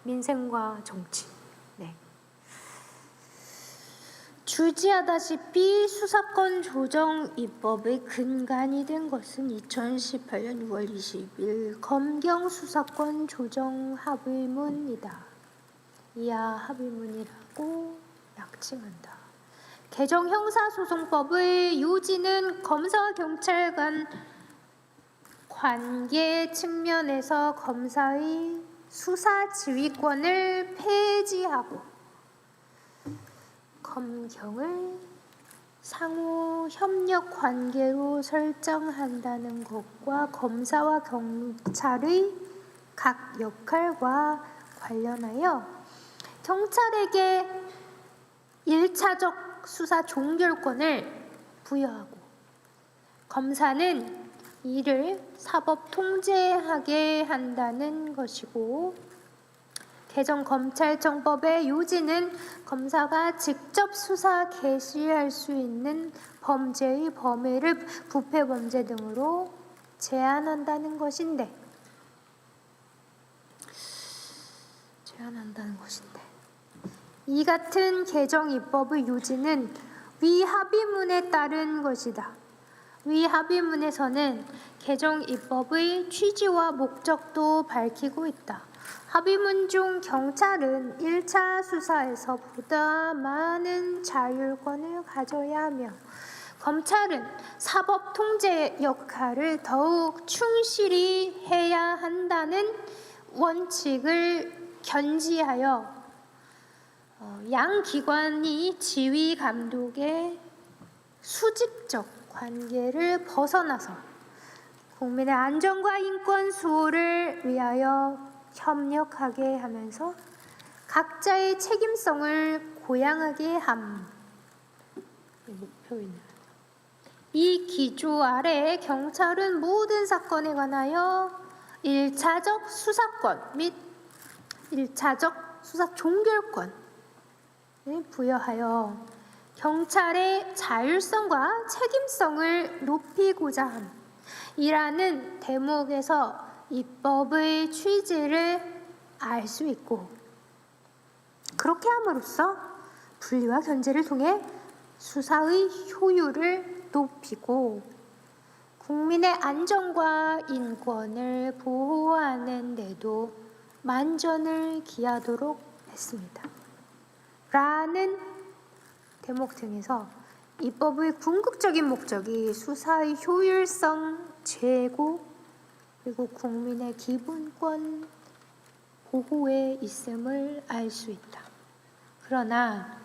민생과 정치. 네. 주지하다시피 수사권 조정 입법의 근간이 된 것은 2018년 6월 20일 검경 수사권 조정 합의문이다. 이하 합의문이라고 약칭한다. 개정 형사소송법의 요지는 검사와 경찰 간 관계 측면에서 검사의 수사 지휘권을 폐지하고 검경을 상호 협력 관계로 설정한다는 것과 검사와 경찰의 각 역할과 관련하여 경찰에게 1차적 수사 종결권을 부여하고 검사는 이를 사법 통제하게 한다는 것이고, 개정 검찰청법의 요지는 검사가 직접 수사 개시할 수 있는 범죄의 범위를 부패 범죄 등으로 제한한다는 것인데 이 같은 개정 입법의 요지는 위 합의문에 따른 것이다. 위 합의문에서는 개정 입법의 취지와 목적도 밝히고 있다. 합의문 중 경찰은 1차 수사에서 보다 많은 자율권을 가져야 하며 검찰은 사법 통제 역할을 더욱 충실히 해야 한다는 원칙을 견지하여 양 기관이 지휘 감독의 수직적 관계를 벗어나서 국민의 안전과 인권 수호를 위하여 협력하게 하면서 각자의 책임성을 고양하게 함. 목표입니다. 이 기조 아래 경찰은 모든 사건에 관하여 1차적 수사권 및 1차적 수사 종결권을 부여하여 경찰의 자율성과 책임성을 높이고자 함이라는 대목에서 입법의 취지를 알 수 있고, 그렇게 함으로써 분리와 견제를 통해 수사의 효율을 높이고 국민의 안전과 인권을 보호하는 데도 만전을 기하도록 했습니다. 라는 대목 등에서 입법의 궁극적인 목적이 수사의 효율성 제고 그리고 국민의 기본권 보호에 있음을 알 수 있다. 그러나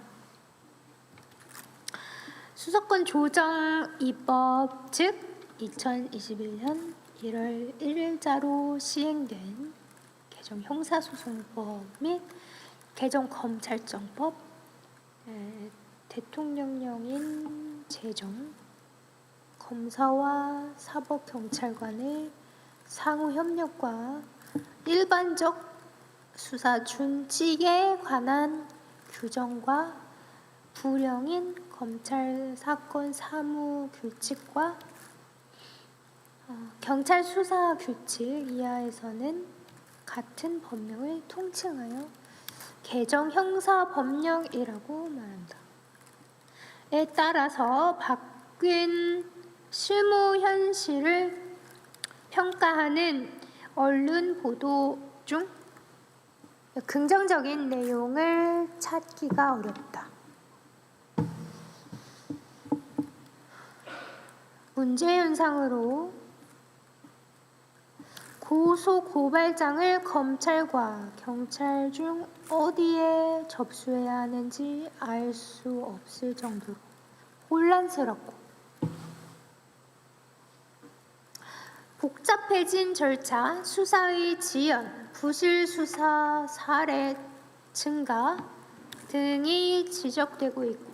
수사권 조정 입법, 즉 2021년 1월 1일자로 시행된 개정 형사소송법 및 개정 검찰청법, 대통령령인 제정, 검사와 사법경찰관의 상호 협력과 일반적 수사 준칙에 관한 규정과 부령인 검찰 사건 사무 규칙과 경찰 수사 규칙 이하에서는 같은 법령을 통칭하여 개정 형사법령이라고 말한다. 에 따라서 바뀐 실무 현실을 평가하는 언론 보도 중 긍정적인 내용을 찾기가 어렵다. 문제 현상으로 고소 고발장을 검찰과 경찰 중 어디에 접수해야 하는지 알 수 없을 정도로 혼란스럽고 복잡해진 절차, 수사의 지연, 부실 수사 사례 증가 등이 지적되고 있고,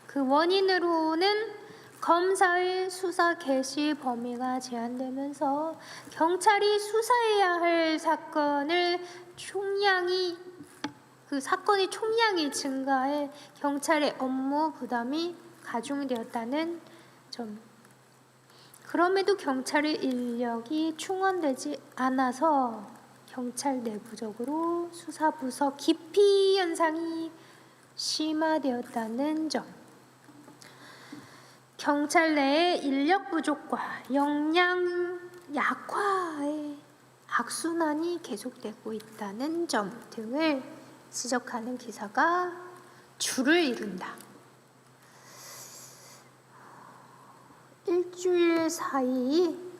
그 원인으로는 검사의 수사 개시 범위가 제한되면서 경찰이 수사해야 할 사건이 총량이 증가해 경찰의 업무 부담이 가중되었다는 점. 그럼에도 경찰의 인력이 충원되지 않아서 경찰 내부적으로 수사부서 기피 현상이 심화되었다는 점, 경찰 내의 인력 부족과 역량 약화의 악순환이 계속되고 있다는 점 등을 지적하는 기사가 줄을 이룬다. 일주일 사이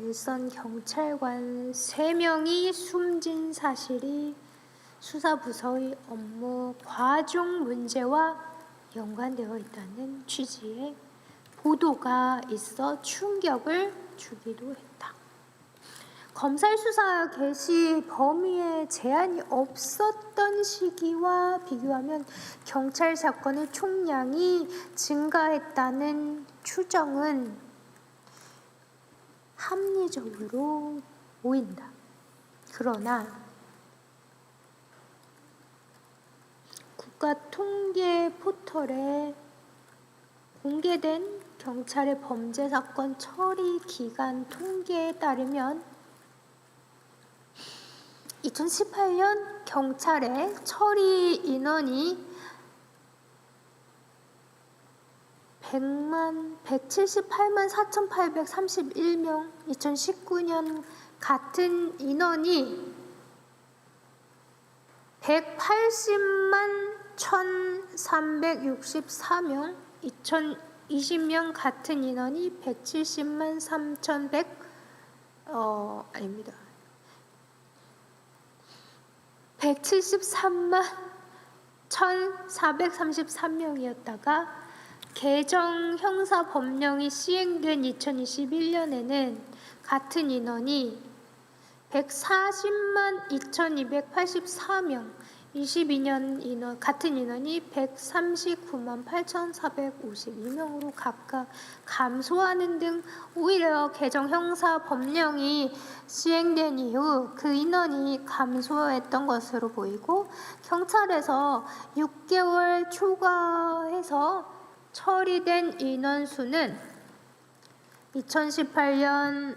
일선 경찰관 3명이 숨진 사실이 수사부서의 업무 과중 문제와 연관되어 있다는 취지의 보도가 있어 충격을 주기도 했다. 검찰 수사 개시 범위에 제한이 없었던 시기와 비교하면 경찰 사건의 총량이 증가했다는 추정은 합리적으로 보인다. 그러나 국가통계 포털에 공개된 경찰의 범죄 사건 처리 기간 통계에 따르면 2018년 경찰의 처리 인원이 178만 4,831명, 2019년 같은 인원이 180만 1,364명, 2020년 같은 인원이 170만 173만 1,433명이었다가 개정 형사법령이 시행된 2021년에는 같은 인원이 140만 2,284명, 22년 같은 인원이 139만 8,452명으로 각각 감소하는 등 오히려 개정 형사법령이 시행된 이후 그 인원이 감소했던 것으로 보이고, 경찰에서 6개월 초과해서 처리된 인원수는 2018년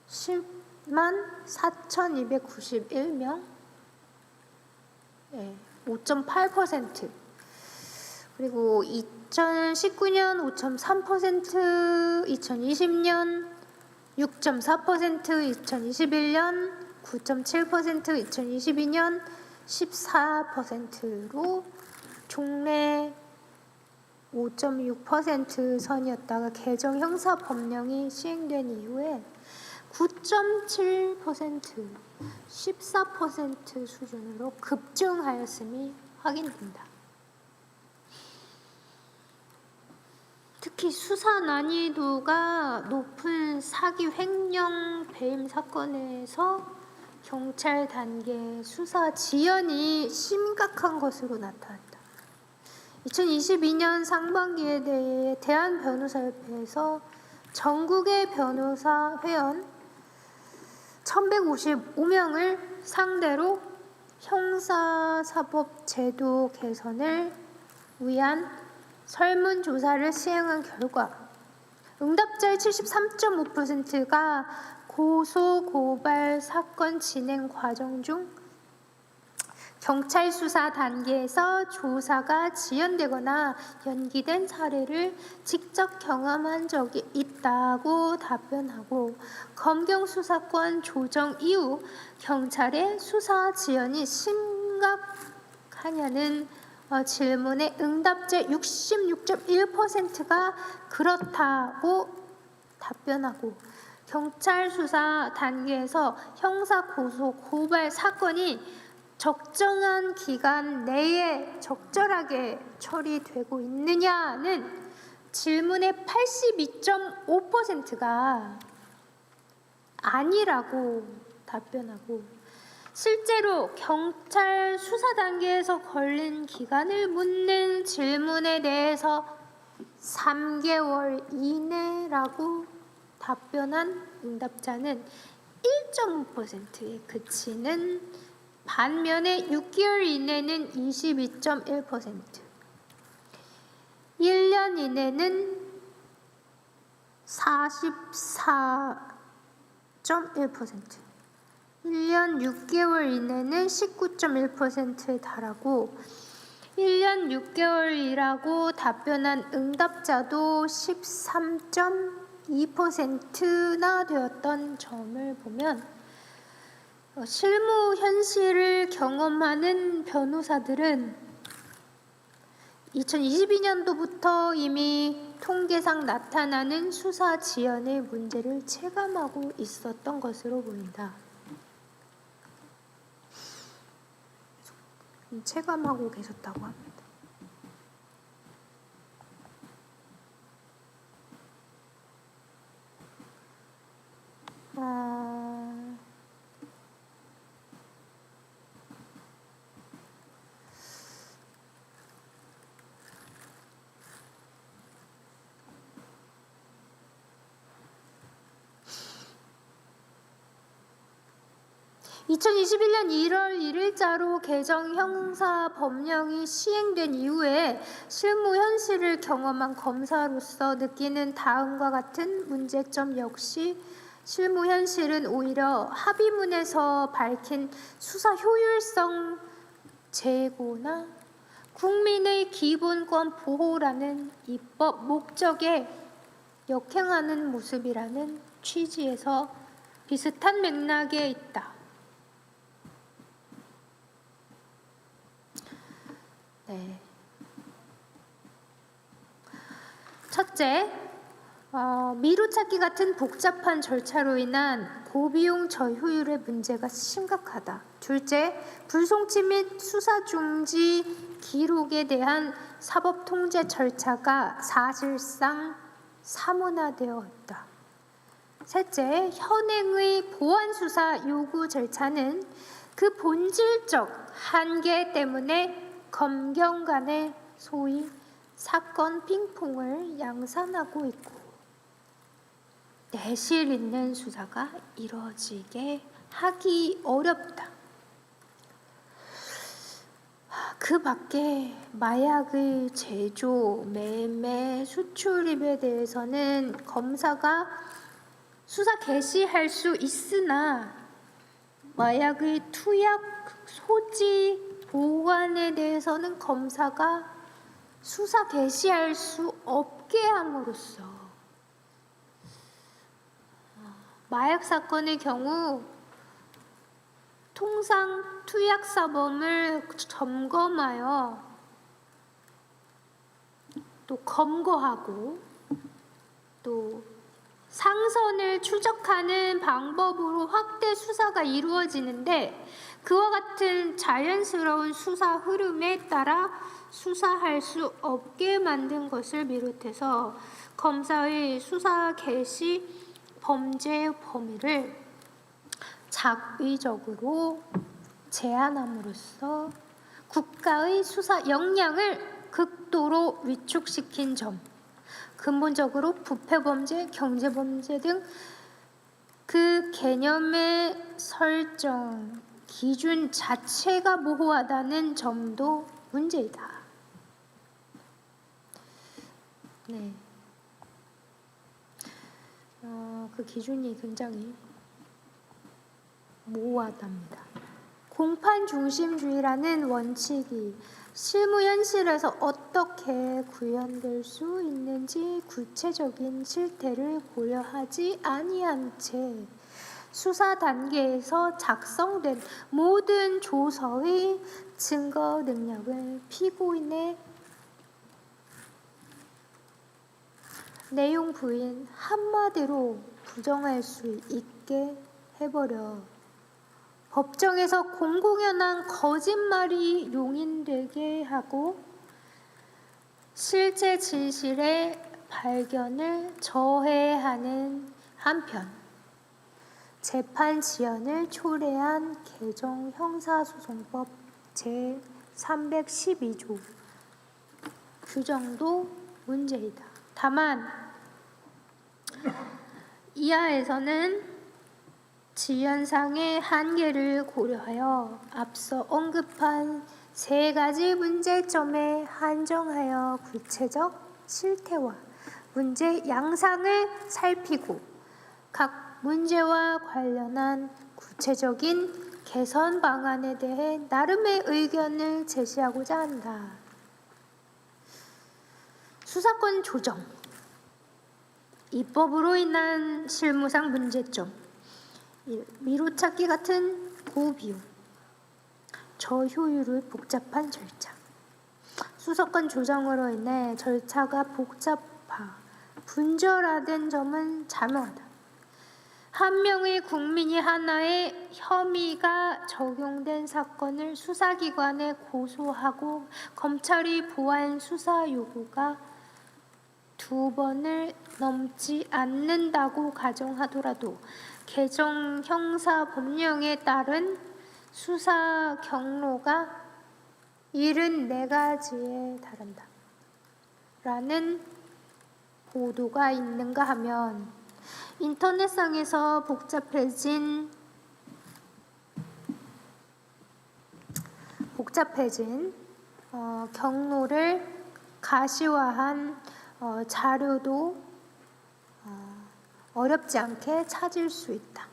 10만 4,291명, 5.8%, 그리고 2019년 5.3%, 2020년 6.4%, 2021년 9.7%, 2022년 14%로 종래 5.6% 선이었다가 개정 형사법령이 시행된 이후에 9.7%, 14% 수준으로 급증하였음이 확인된다. 특히 수사 난이도가 높은 사기 횡령 배임 사건에서 경찰 단계 수사 지연이 심각한 것으로 나타났다. 2022년 상반기에 대해 대한변호사협회에서 전국의 변호사 회원 1,155명을 상대로 형사사법 제도 개선을 위한 설문조사를 시행한 결과 응답자의 73.5%가 고소고발 사건 진행 과정 중 경찰 수사 단계에서 조사가 지연되거나 연기된 사례를 직접 경험한 적이 있다고 답변하고, 검경 수사권 조정 이후 경찰의 수사 지연이 심각하냐는 질문에 응답자 66.1%가 그렇다고 답변하고, 경찰 수사 단계에서 형사 고소 고발 사건이 적정한 기간 내에 적절하게 처리되고 있느냐는 질문의 82.5%가 아니라고 답변하고, 실제로 경찰 수사 단계에서 걸린 기간을 묻는 질문에 대해서 3개월 이내라고 답변한 응답자는 1.5%에 그치는 반면에 6개월 이내는 22.1%, 1년 이내는 44.1%, 1년 6개월 이내는 19.1%에 달하고 1년 6개월이라고 답변한 응답자도 13.2%나 되었던 점을 보면 실무 현실을 경험하는 변호사들은 2022년도부터 이미 통계상 나타나는 수사 지연의 문제를 체감하고 있었던 것으로 보인다. 체감하고 계셨다고 합니다. 어... 2021년 1월 1일자로 개정 형사법령이 시행된 이후에 실무 현실을 경험한 검사로서 느끼는 다음과 같은 문제점 역시 실무 현실은 오히려 합의문에서 밝힌 수사 효율성 제고나 국민의 기본권 보호라는 입법 목적에 역행하는 모습이라는 취지에서 비슷한 맥락에 있다. 네. 첫째, 미루찾기 같은 복잡한 절차로 인한 고비용 저효율의 문제가 심각하다. 둘째, 불송치 및 수사 중지 기록에 대한 사법 통제 절차가 사실상 사문화되어 있다. 셋째, 현행의 보안 수사 요구 절차는 그 본질적 한계 때문에 검경 간의 소위 사건 핑퐁을 양산하고 있고 내실 있는 수사가 이루어지게 하기 어렵다. 그 밖에 마약의 제조, 매매, 수출입에 대해서는 검사가 수사 개시할 수 있으나 마약의 투약, 소지, 보관에 대해서는 검사가 수사 개시할 수 없게 함으로써 마약 사건의 경우 통상 투약사범을 점검하여 또 검거하고 또 상선을 추적하는 방법으로 확대 수사가 이루어지는데 그와 같은 자연스러운 수사 흐름에 따라 수사할 수 없게 만든 것을 비롯해서 검사의 수사 개시 범죄 범위를 작위적으로 제한함으로써 국가의 수사 역량을 극도로 위축시킨 점, 근본적으로 부패범죄, 경제범죄 등 그 개념의 설정, 기준 자체가 모호하다는 점도 문제이다. 네. 그 기준이 굉장히 모호하답니다. 공판 중심주의라는 원칙이 실무 현실에서 어떻게 구현될 수 있는지 구체적인 실태를 고려하지 아니한 채 수사 단계에서 작성된 모든 조서의 증거 능력을 피고인의 내용 부인 한마디로 부정할 수 있게 해버려 법정에서 공공연한 거짓말이 용인되게 하고 실제 진실의 발견을 저해하는 한편 재판 지연을 초래한 개정 형사소송법 제312조 규정도 문제이다. 다만 이하에서는 지연상의 한계를 고려하여 앞서 언급한 세 가지 문제점에 한정하여 구체적 실태와 문제 양상을 살피고 각 문제와 관련한 구체적인 개선 방안에 대해 나름의 의견을 제시하고자 한다. 수사권 조정, 입법으로 인한 실무상 문제점, 미로찾기 같은 고비용, 저효율의 복잡한 절차. 수사권 조정으로 인해 절차가 분절화된 점은 자명하다. 한 명의 국민이 하나의 혐의가 적용된 사건을 수사기관에 고소하고 검찰이 보완 수사 요구가 2번을 넘지 않는다고 가정하더라도 개정 형사법령에 따른 수사 경로가 74가지에 달한다 라는 보도가 있는가 하면 인터넷상에서 복잡해진 경로를 가시화한 자료도 어렵지 않게 찾을 수 있다.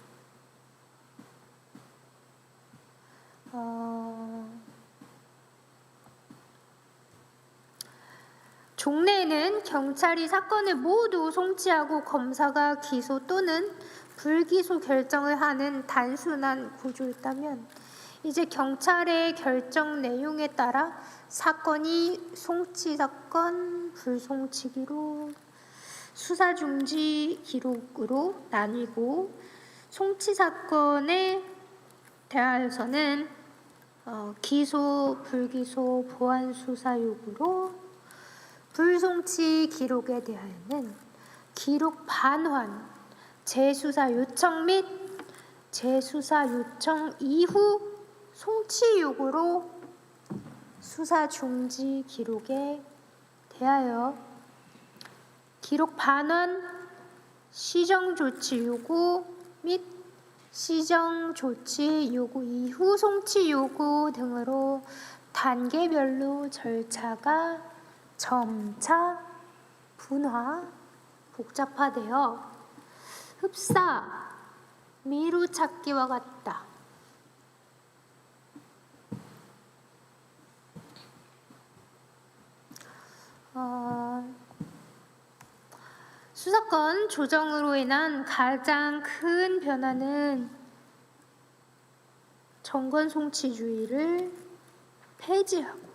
종래에는 경찰이 사건을 모두 송치하고 검사가 기소 또는 불기소 결정을 하는 단순한 구조였다면 이제 경찰의 결정 내용에 따라 사건이 송치 사건, 불송치기로 수사 중지 기록으로 나뉘고 송치 사건에 대하여서는 기소, 불기소, 보완 수사 요구로 불송치 기록에 대하여는 기록 반환, 재수사 요청 및 재수사 요청 이후 송치 요구로 수사 중지 기록에 대하여 기록 반환, 시정 조치 요구 및 시정 조치 요구 이후 송치 요구 등으로 단계별로 절차가 점차 복잡화되어 흡사, 미루찾기와 같다. 수사권 조정으로 인한 가장 큰 변화는 정권 송치주의를 폐지하고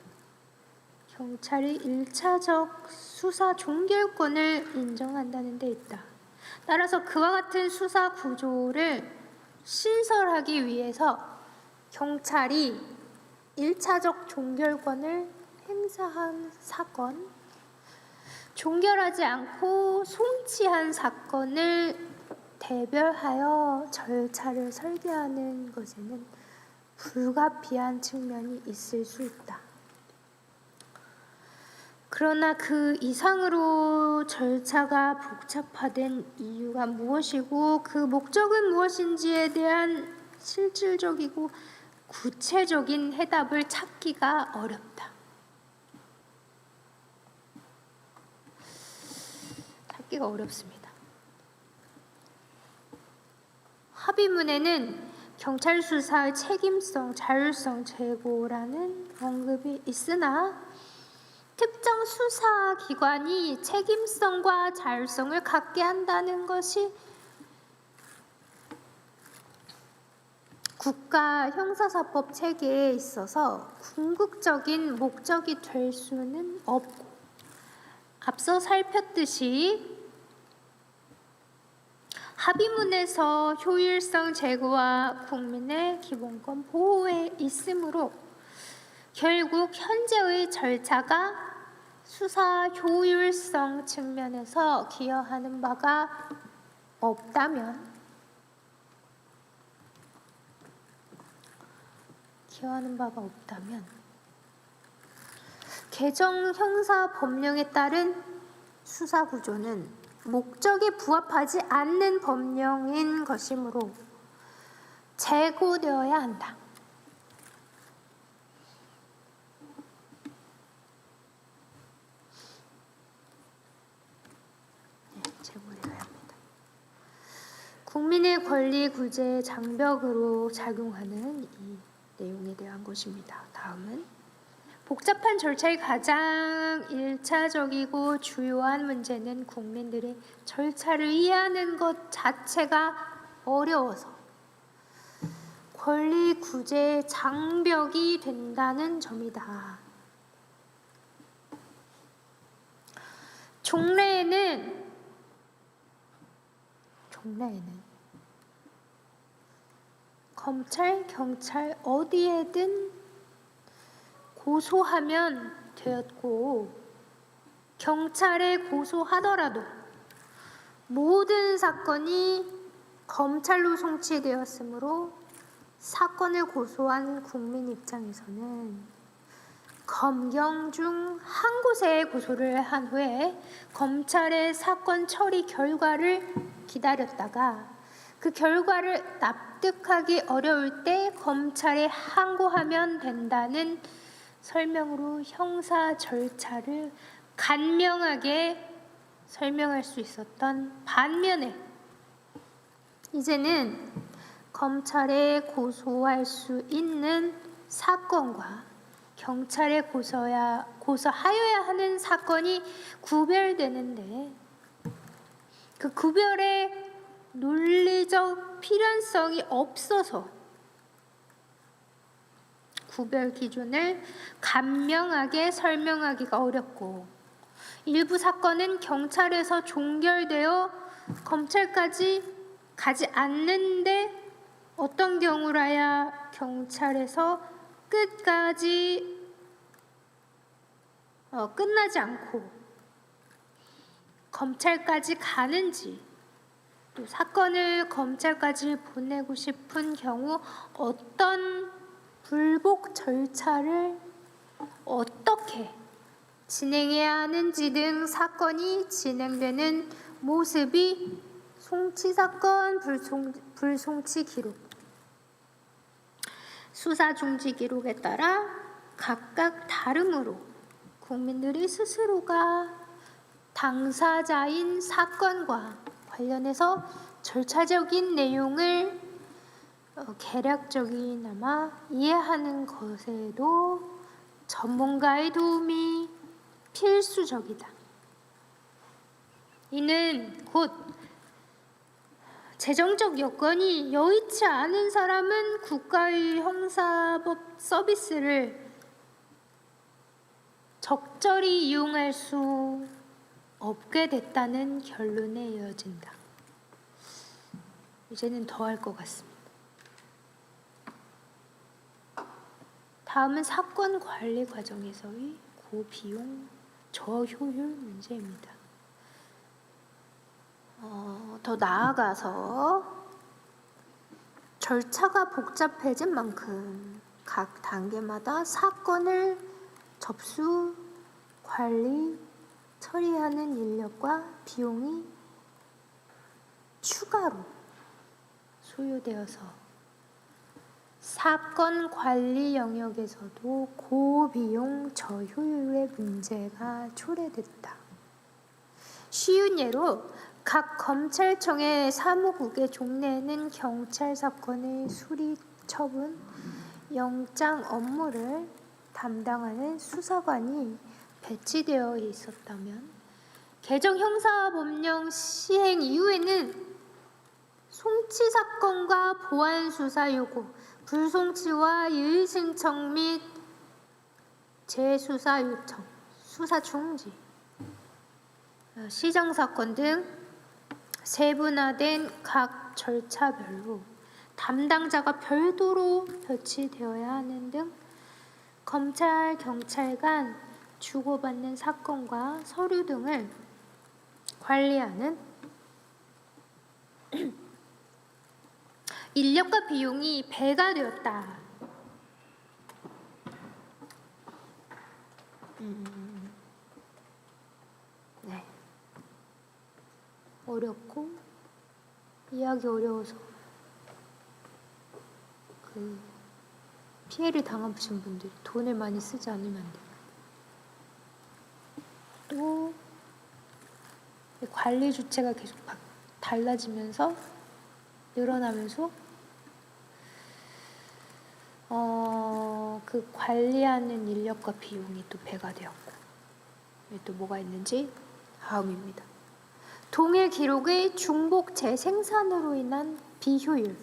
경찰이 1차적 수사 종결권을 인정한다는 데 있다. 따라서 그와 같은 수사 구조를 신설하기 위해서 경찰이 1차적 종결권을 행사한 사건, 종결하지 않고 송치한 사건을 대별하여 절차를 설계하는 것에는 불가피한 측면이 있을 수 있다. 그러나 그 이상으로 절차가 복잡화된 이유가 무엇이고 그 목적은 무엇인지에 대한 실질적이고 구체적인 해답을 찾기가 어렵다. 찾기가 어렵습니다. 합의문에는 경찰 수사의 책임성, 자율성 제고라는 언급이 있으나 특정 수사기관이 책임성과 자율성을 갖게 한다는 것이 국가 형사사법 체계에 있어서 궁극적인 목적이 될 수는 없고 앞서 살폈듯이 합의문에서 효율성 제고와 국민의 기본권 보호에 있으므로 결국 현재의 절차가 수사 효율성 측면에서 기여하는 바가 없다면 개정 형사법령에 따른 수사 구조는 목적에 부합하지 않는 법령인 것이므로 재고되어야 한다. 국민의 권리 구제 장벽으로 작용하는 이 내용에 대한 것입니다. 다음은 복잡한 절차의 가장 1차적이고 주요한 문제는 국민들의 절차를 이해하는 것 자체가 어려워서 권리 구제 장벽이 된다는 점이다. 종래에는 검찰, 경찰 어디에든 고소하면 되었고 경찰에 고소하더라도 모든 사건이 검찰로 송치되었으므로 사건을 고소한 국민 입장에서는 검경 중 한 곳에 고소를 한 후에 검찰의 사건 처리 결과를 기다렸다가 그 결과를 납득하기 어려울 때 검찰에 항고하면 된다는 설명으로 형사 절차를 간명하게 설명할 수 있었던 반면에 이제는 검찰에 고소할 수 있는 사건과 경찰에 고소하여야 하는 사건이 구별되는데 그 구별의 논리적 필연성이 없어서 구별 기준을 간명하게 설명하기가 어렵고 일부 사건은 경찰에서 종결되어 검찰까지 가지 않는데 어떤 경우라야 경찰에서 끝까지 끝나지 않고 검찰까지 가는지 또 사건을 검찰까지 보내고 싶은 경우 어떤 불복 절차를 어떻게 진행해야 하는지 등 사건이 진행되는 모습이 송치사건 불송치 기록, 수사 중지 기록에 따라 각각 다르므로 국민들이 스스로가 당사자인 사건과 관련해서 절차적인 내용을 개략적이나마 이해하는 것에도 전문가의 도움이 필수적이다. 이는 곧 재정적 여건이 여의치 않은 사람은 국가의 형사법 서비스를 적절히 이용할 수 없게 됐다는 결론에 이어진다. 이제는 더 할 것 같습니다. 다음은 사건 관리 과정에서의 고비용 저효율 문제입니다. 더 나아가서 절차가 복잡해진 만큼 각 단계마다 사건을 접수, 관리, 처리하는 인력과 비용이 추가로 소요되어서 사건 관리 영역에서도 고비용 저효율의 문제가 초래됐다. 쉬운 예로 각 검찰청의 사무국의 종래에는 경찰 사건의 수리, 처분, 영장 업무를 담당하는 수사관이 배치되어 있었다면 개정 형사법령 시행 이후에는 송치 사건과 보안 수사 요구, 불송치와 유의 신청 및 재수사 요청, 수사 중지, 시정 사건 등 세분화된 각 절차별로 담당자가 별도로 배치되어야 하는 등 검찰, 경찰 간 주고받는 사건과 서류 등을 관리하는 인력과 비용이 배가 되었다. 네. 어렵고 이해하기 어려워서 피해를 당하신 분들이 돈을 많이 쓰지 않으면 안 돼요. 또 관리 주체가 계속 달라지면서 늘어나면서 그 관리하는 인력과 비용이 또 배가 되었고, 또 뭐가 있는지 다음입니다. 동일 기록의 중복 재생산으로 인한 비효율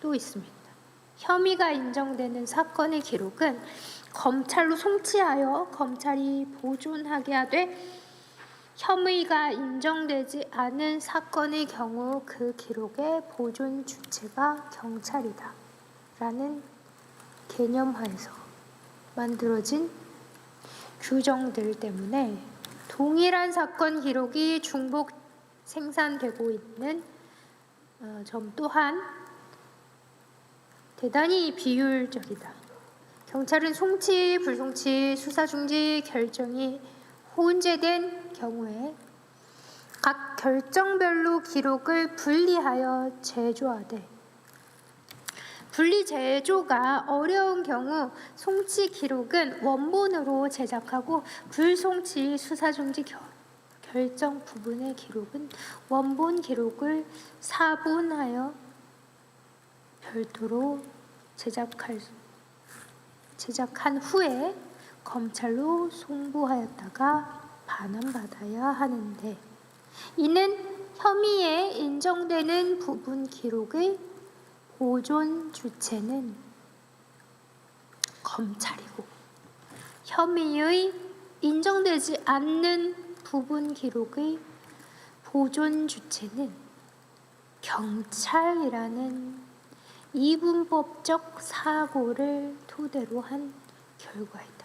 또 있습니다. 혐의가 인정되는 사건의 기록은 검찰로 송치하여 검찰이 보존하게 하되, 혐의가 인정되지 않은 사건의 경우 그 기록의 보존 주체가 경찰이다 라는 개념하에서 만들어진 규정들 때문에 동일한 사건 기록이 중복 생산되고 있는 점 또한 대단히 비효율적이다. 경찰은 송치, 불송치, 수사 중지 결정이 혼재된 경우에 각 결정별로 기록을 분리하여 제조하되, 분리 제조가 어려운 경우 송치 기록은 원본으로 제작하고, 불송치, 수사 중지 결정 부분의 기록은 원본 기록을 사본하여 별도로 제작한 후에 검찰로 송부하였다가 반환받아야 하는데, 이는 혐의에 인정되는 부분 기록의 보존 주체는 검찰이고, 혐의의 인정되지 않는 부분 기록의 보존 주체는 경찰이라는 이분법적 사고를 토대로 한 결과이다.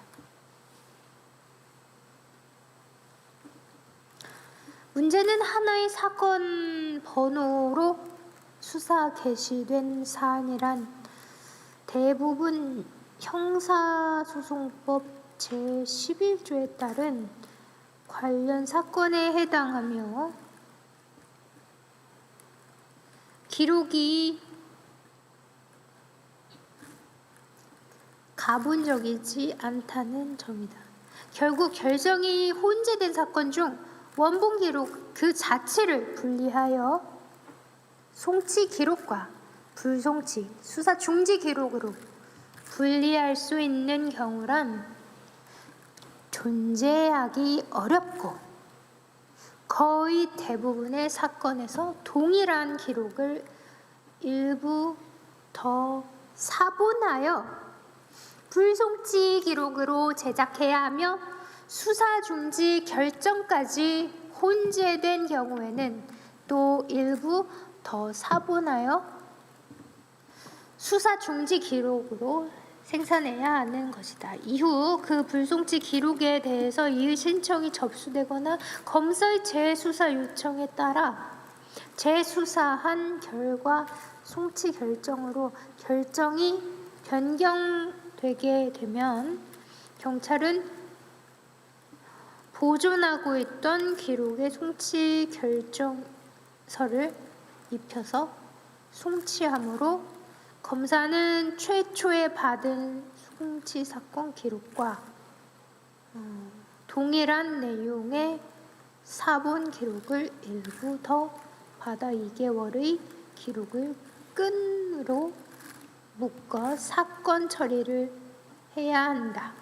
문제는 하나의 사건 번호로 수사 개시된 사안이란 대부분 형사소송법 제11조에 따른 관련 사건에 해당하며, 기록이 가분적이지 않다는 점이다. 결국 결정이 혼재된 사건 중 원본 기록 그 자체를 분리하여 송치 기록과 불송치, 수사 중지 기록으로 분리할 수 있는 경우란 존재하기 어렵고, 거의 대부분의 사건에서 동일한 기록을 일부 더 사본하여 불송치 기록으로 제작해야 하며, 수사 중지 결정까지 혼재된 경우에는 또 일부 더 사본하여 수사 중지 기록으로 생산해야 하는 것이다. 이후 그 불송치 기록에 대해서 이의 신청이 접수되거나 검사의 재수사 요청에 따라 재수사한 결과 송치 결정으로 결정이 변경되게 되면, 경찰은 보존하고 있던 기록에 송치 결정서를 입혀서 송치하므로, 검사는 최초에 받은 송치 사건 기록과 동일한 내용의 사본 기록을 일부 더 받아 2개월의 기록을 끈으로 묶어 사건 처리를 해야 한다.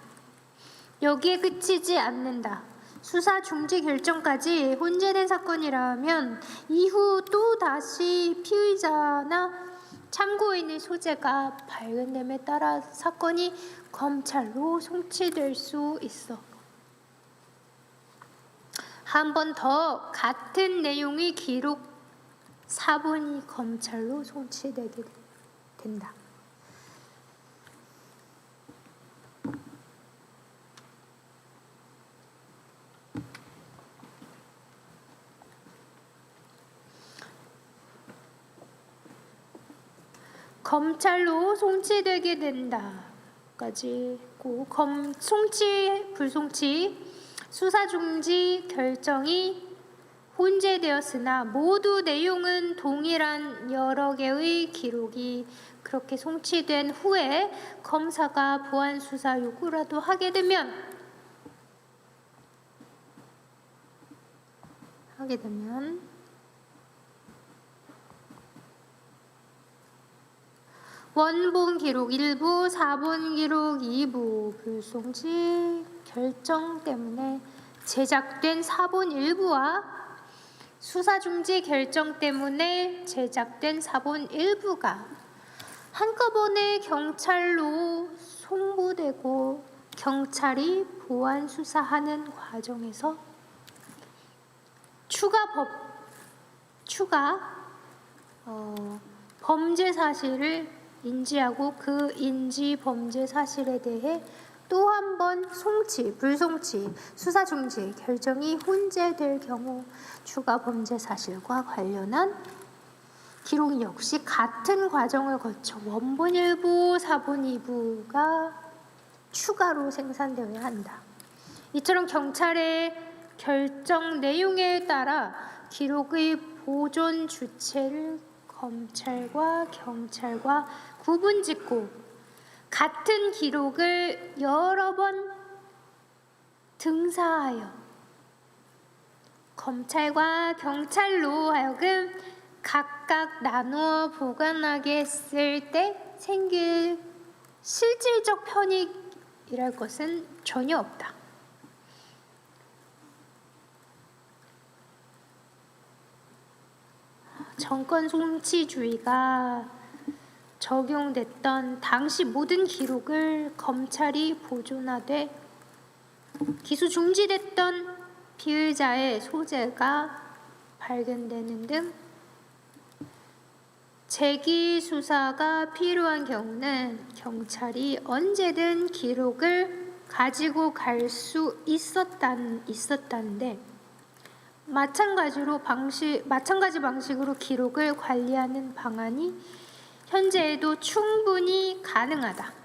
여기에 그치지 않는다. 수사 중지 결정까지 혼재된 사건이라면 이후 또 다시 피의자나 참고인의 소재가 발견됨에 따라 사건이 검찰로 송치될 수 있어. 한 번 더 같은 내용의 기록 사본이 검찰로 송치되게 된다. 검찰로 송치되게 된다까지 있고, 송치, 불송치, 수사 중지 결정이 혼재되었으나 모두 내용은 동일한 여러 개의 기록이 그렇게 송치된 후에 검사가 보완 수사 요구라도 하게 되면 원본 기록 1부, 사본 기록 2부 불송치 결정 때문에 제작된 사본 1부와 수사 중지 결정 때문에 제작된 사본 1부가 한꺼번에 경찰로 송부되고 경찰이 보안 수사하는 과정에서 추가 범죄 사실을 인지하고 그 인지 범죄 사실에 대해 또 한 번 불송치, 수사 중지 결정이 훈재될 경우 추가 범죄 사실과 관련한 기록 역시 같은 과정을 거쳐 원본 1부, 사본 2부가 추가로 생산되어야 한다. 이처럼 경찰의 결정 내용에 따라 기록의 보존 주체를 검찰과 경찰과 구분짓고 같은 기록을 여러 번 등사하여 검찰과 경찰로 하여금 각각 나누어 보관하게 했을 때 생길 실질적 편익이랄 것은 전혀 없다. 정권 송치주의가 적용됐던 당시 모든 기록을 검찰이 보존하되 기소 중지됐던 피의자의 소재가 발견되는 등 재기 수사가 필요한 경우는 경찰이 언제든 기록을 가지고 갈 수 있었다는데 마찬가지 방식으로 기록을 관리하는 방안이 현재에도 충분히 가능하다.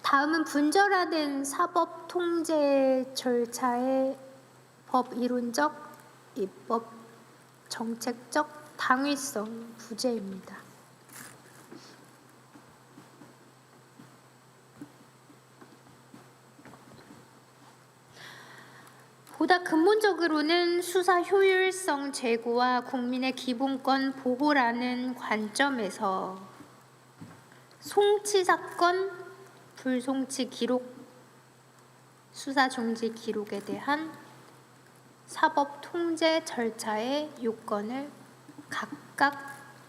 다음은 분절화된 사법 통제 절차의 법 이론적, 입법, 정책적 당위성 부재입니다. 보다 근본적으로는 수사 효율성 제고와 국민의 기본권 보호라는 관점에서 송치 사건, 불송치 기록, 수사 중지 기록에 대한 사법 통제 절차의 요건을 각각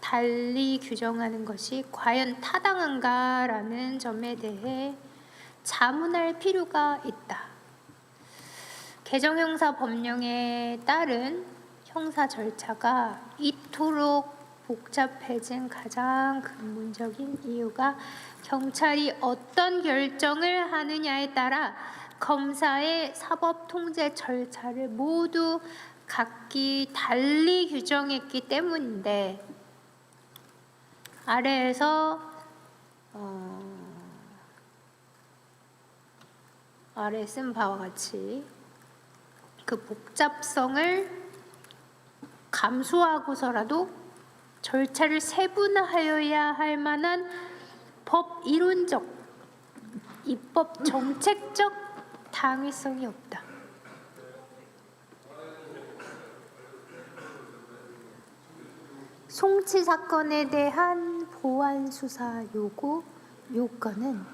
달리 규정하는 것이 과연 타당한가라는 점에 대해 자문할 필요가 있다. 개정형사법령에 따른 형사 절차가 이토록 복잡해진 가장 근본적인 이유가 경찰이 어떤 결정을 하느냐에 따라 검사의 사법 통제 절차를 모두 각기 달리 규정했기 때문인데 아래에서 아래 쓴 바와 같이 그 복잡성을 감수하고서라도 절차를 세분화하여야 할 만한 법 이론적, 입법 정책적 당위성이 없다. 송치 사건에 대한 보안 수사 요건은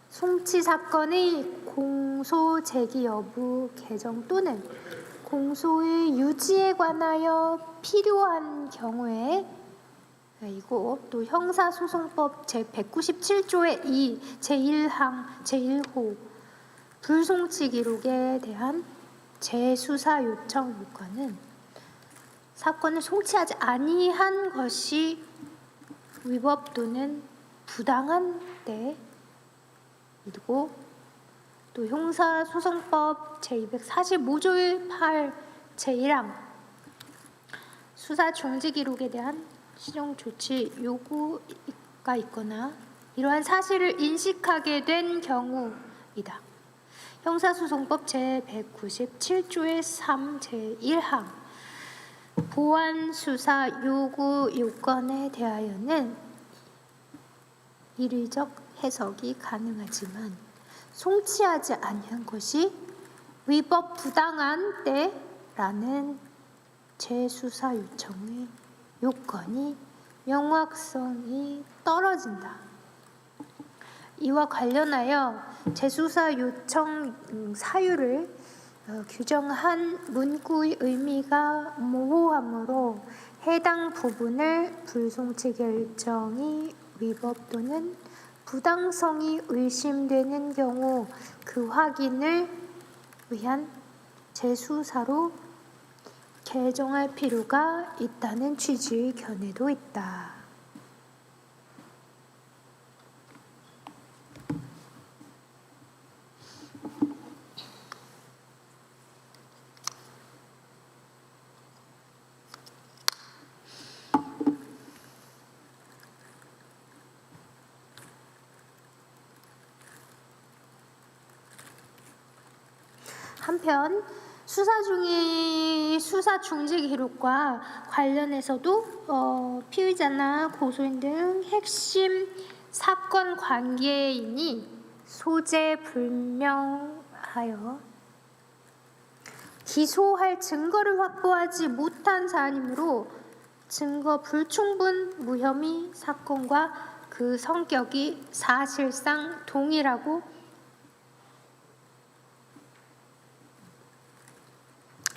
송치 사건의 공소 제기 여부 개정 또는 공소의 유지에 관하여 필요한 경우에 이고 또 형사소송법 제197조의 2 제1항 제1호 불송치 기록에 대한 재수사 요청 요건은 사건을 송치하지 아니한 것이 위법 또는 부당한 때, 그리고 또 형사소송법 제245조의 8 제1항 수사 중지 기록에 대한 시정 조치 요구가 있거나 이러한 사실을 인식하게 된 경우이다. 형사소송법 제197조의 3 제1항 보완 수사 요구 요건에 대하여는 일의적 해석이 가능하지만 송치하지 아니한 것이 위법 부당한 때라는 재수사 요청의 요건이 명확성이 떨어진다. 이와 관련하여 재수사 요청 사유를 규정한 문구의 의미가 모호하므로 해당 부분을 불송치 결정이 위법 또는 부당성이 의심되는 경우 그 확인을 위한 재수사로 개정할 필요가 있다는 취지의 견해도 있다. 한편 수사 중지 기록과 관련해서도 피의자나 고소인 등 핵심 사건 관계인이 소재 불명하여 기소할 증거를 확보하지 못한 사안이므로 증거 불충분 무혐의 사건과 그 성격이 사실상 동일하고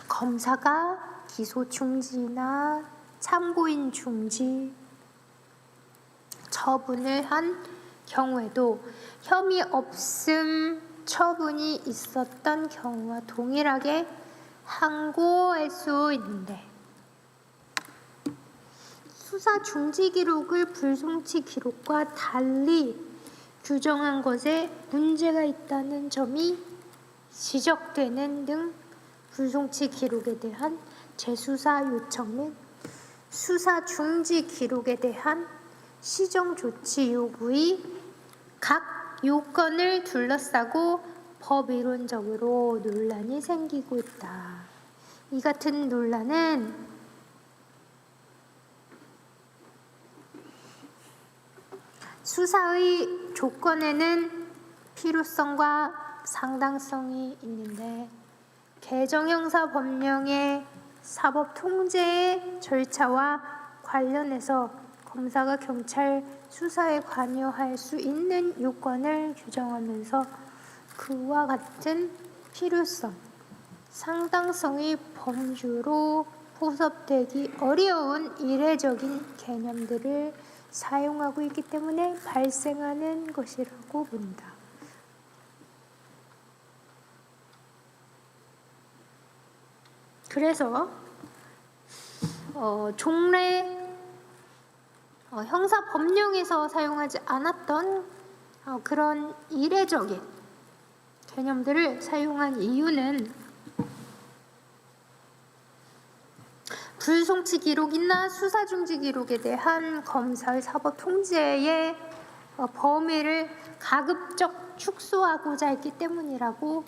검사가 기소 중지나 참고인 중지 처분을 한 경우에도 혐의 없음 처분이 있었던 경우와 동일하게 항고할 수 있는데 수사 중지 기록을 불송치 기록과 달리 규정한 것에 문제가 있다는 점이 지적되는 등 불송치 기록에 대한 재수사 요청 및 수사 중지 기록에 대한 시정 조치 요구의 각 요건을 둘러싸고 법이론적으로 논란이 생기고 있다. 이 같은 논란은 수사의 조건에는 필요성과 상당성이 있는데 개정형사 법령의 사법 통제의 절차와 관련해서 검사가 경찰 수사에 관여할 수 있는 요건을 규정하면서 그와 같은 필요성, 상당성의 범주로 포섭되기 어려운 이례적인 개념들을 사용하고 있기 때문에 발생하는 것이라고 본다. 그래서 종래 형사 법령에서 사용하지 않았던 그런 이례적인 개념들을 사용한 이유는 불송치 기록이나 수사 중지 기록에 대한 검사의 사법 통제의 범위를 가급적 축소하고자 했기 때문이라고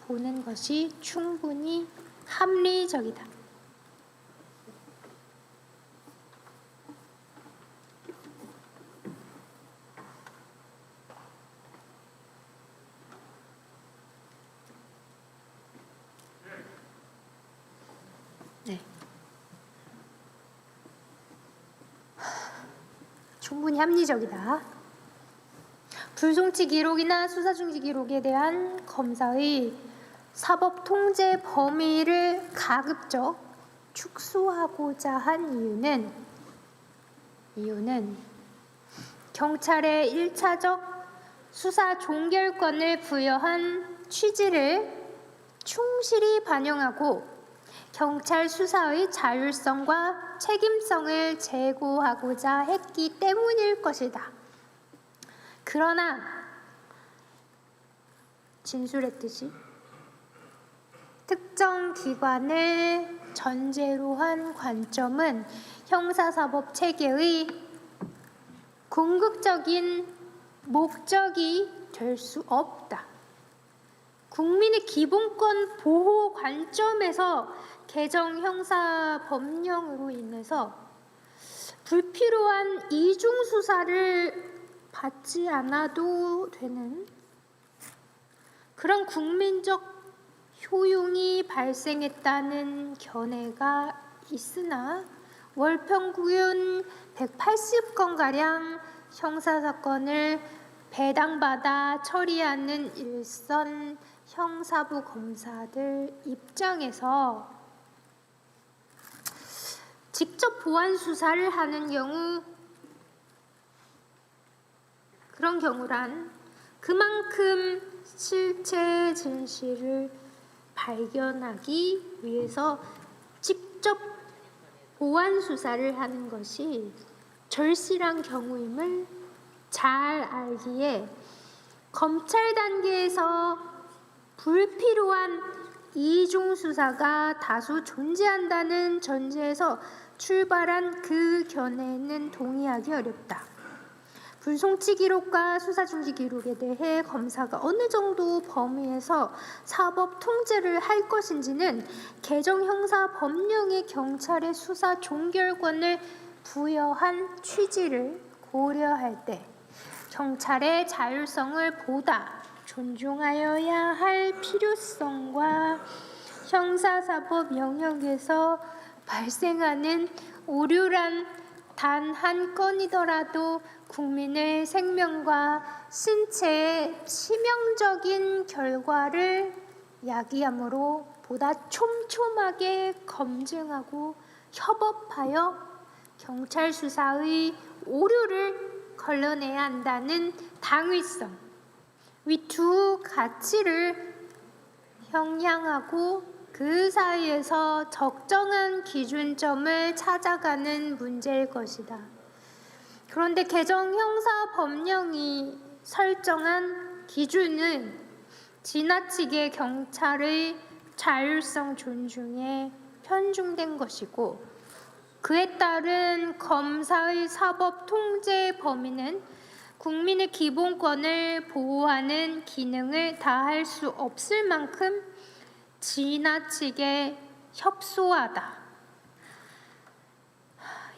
보는 것이 충분히 합리적이다. 네. 충분히 합리적이다. 불송치 기록이나 수사 중지 기록에 대한 검사의 사법 통제 범위를 가급적 축소하고자 한 이유는 이유는 경찰의 1차적 수사 종결권을 부여한 취지를 충실히 반영하고 경찰 수사의 자율성과 책임성을 제고하고자 했기 때문일 것이다. 그러나 진술했듯이 특정 기관을 전제로 한 관점은 형사사법 체계의 궁극적인 목적이 될 수 없다. 국민의 기본권 보호 관점에서 개정 형사법령으로 인해서 불필요한 이중 수사를 받지 않아도 되는 그런 국민적 효용이 발생했다는 견해가 있으나 월 평균 180건가량 형사사건을 배당받아 처리하는 일선 형사부 검사들 입장에서 직접 보완 수사를 하는 경우, 그런 경우란 그만큼 실체 진실을 발견하기 위해서 직접 보완 수사를 하는 것이 절실한 경우임을 잘 알기에 검찰 단계에서 불필요한 이중 수사가 다수 존재한다는 전제에서 출발한 그 견해는 동의하기 어렵다. 불송치 기록과 수사 중지 기록에 대해 검사가 어느 정도 범위에서 사법 통제를 할 것인지는 개정 형사 법령의 경찰의 수사 종결권을 부여한 취지를 고려할 때 경찰의 자율성을 보다 존중하여야 할 필요성과 형사사법 영역에서 발생하는 오류란 단 한 건이더라도 국민의 생명과 신체에 치명적인 결과를 야기하므로 보다 촘촘하게 검증하고 협업하여 경찰 수사의 오류를 걸러내야 한다는 당위성, 위 두 가치를 형량하고 그 사이에서 적정한 기준점을 찾아가는 문제일 것이다. 그런데 개정 형사 법령이 설정한 기준은 지나치게 경찰의 자율성 존중에 편중된 것이고, 그에 따른 검사의 사법 통제 범위는 국민의 기본권을 보호하는 기능을 다할 수 없을 만큼 지나치게 협소하다.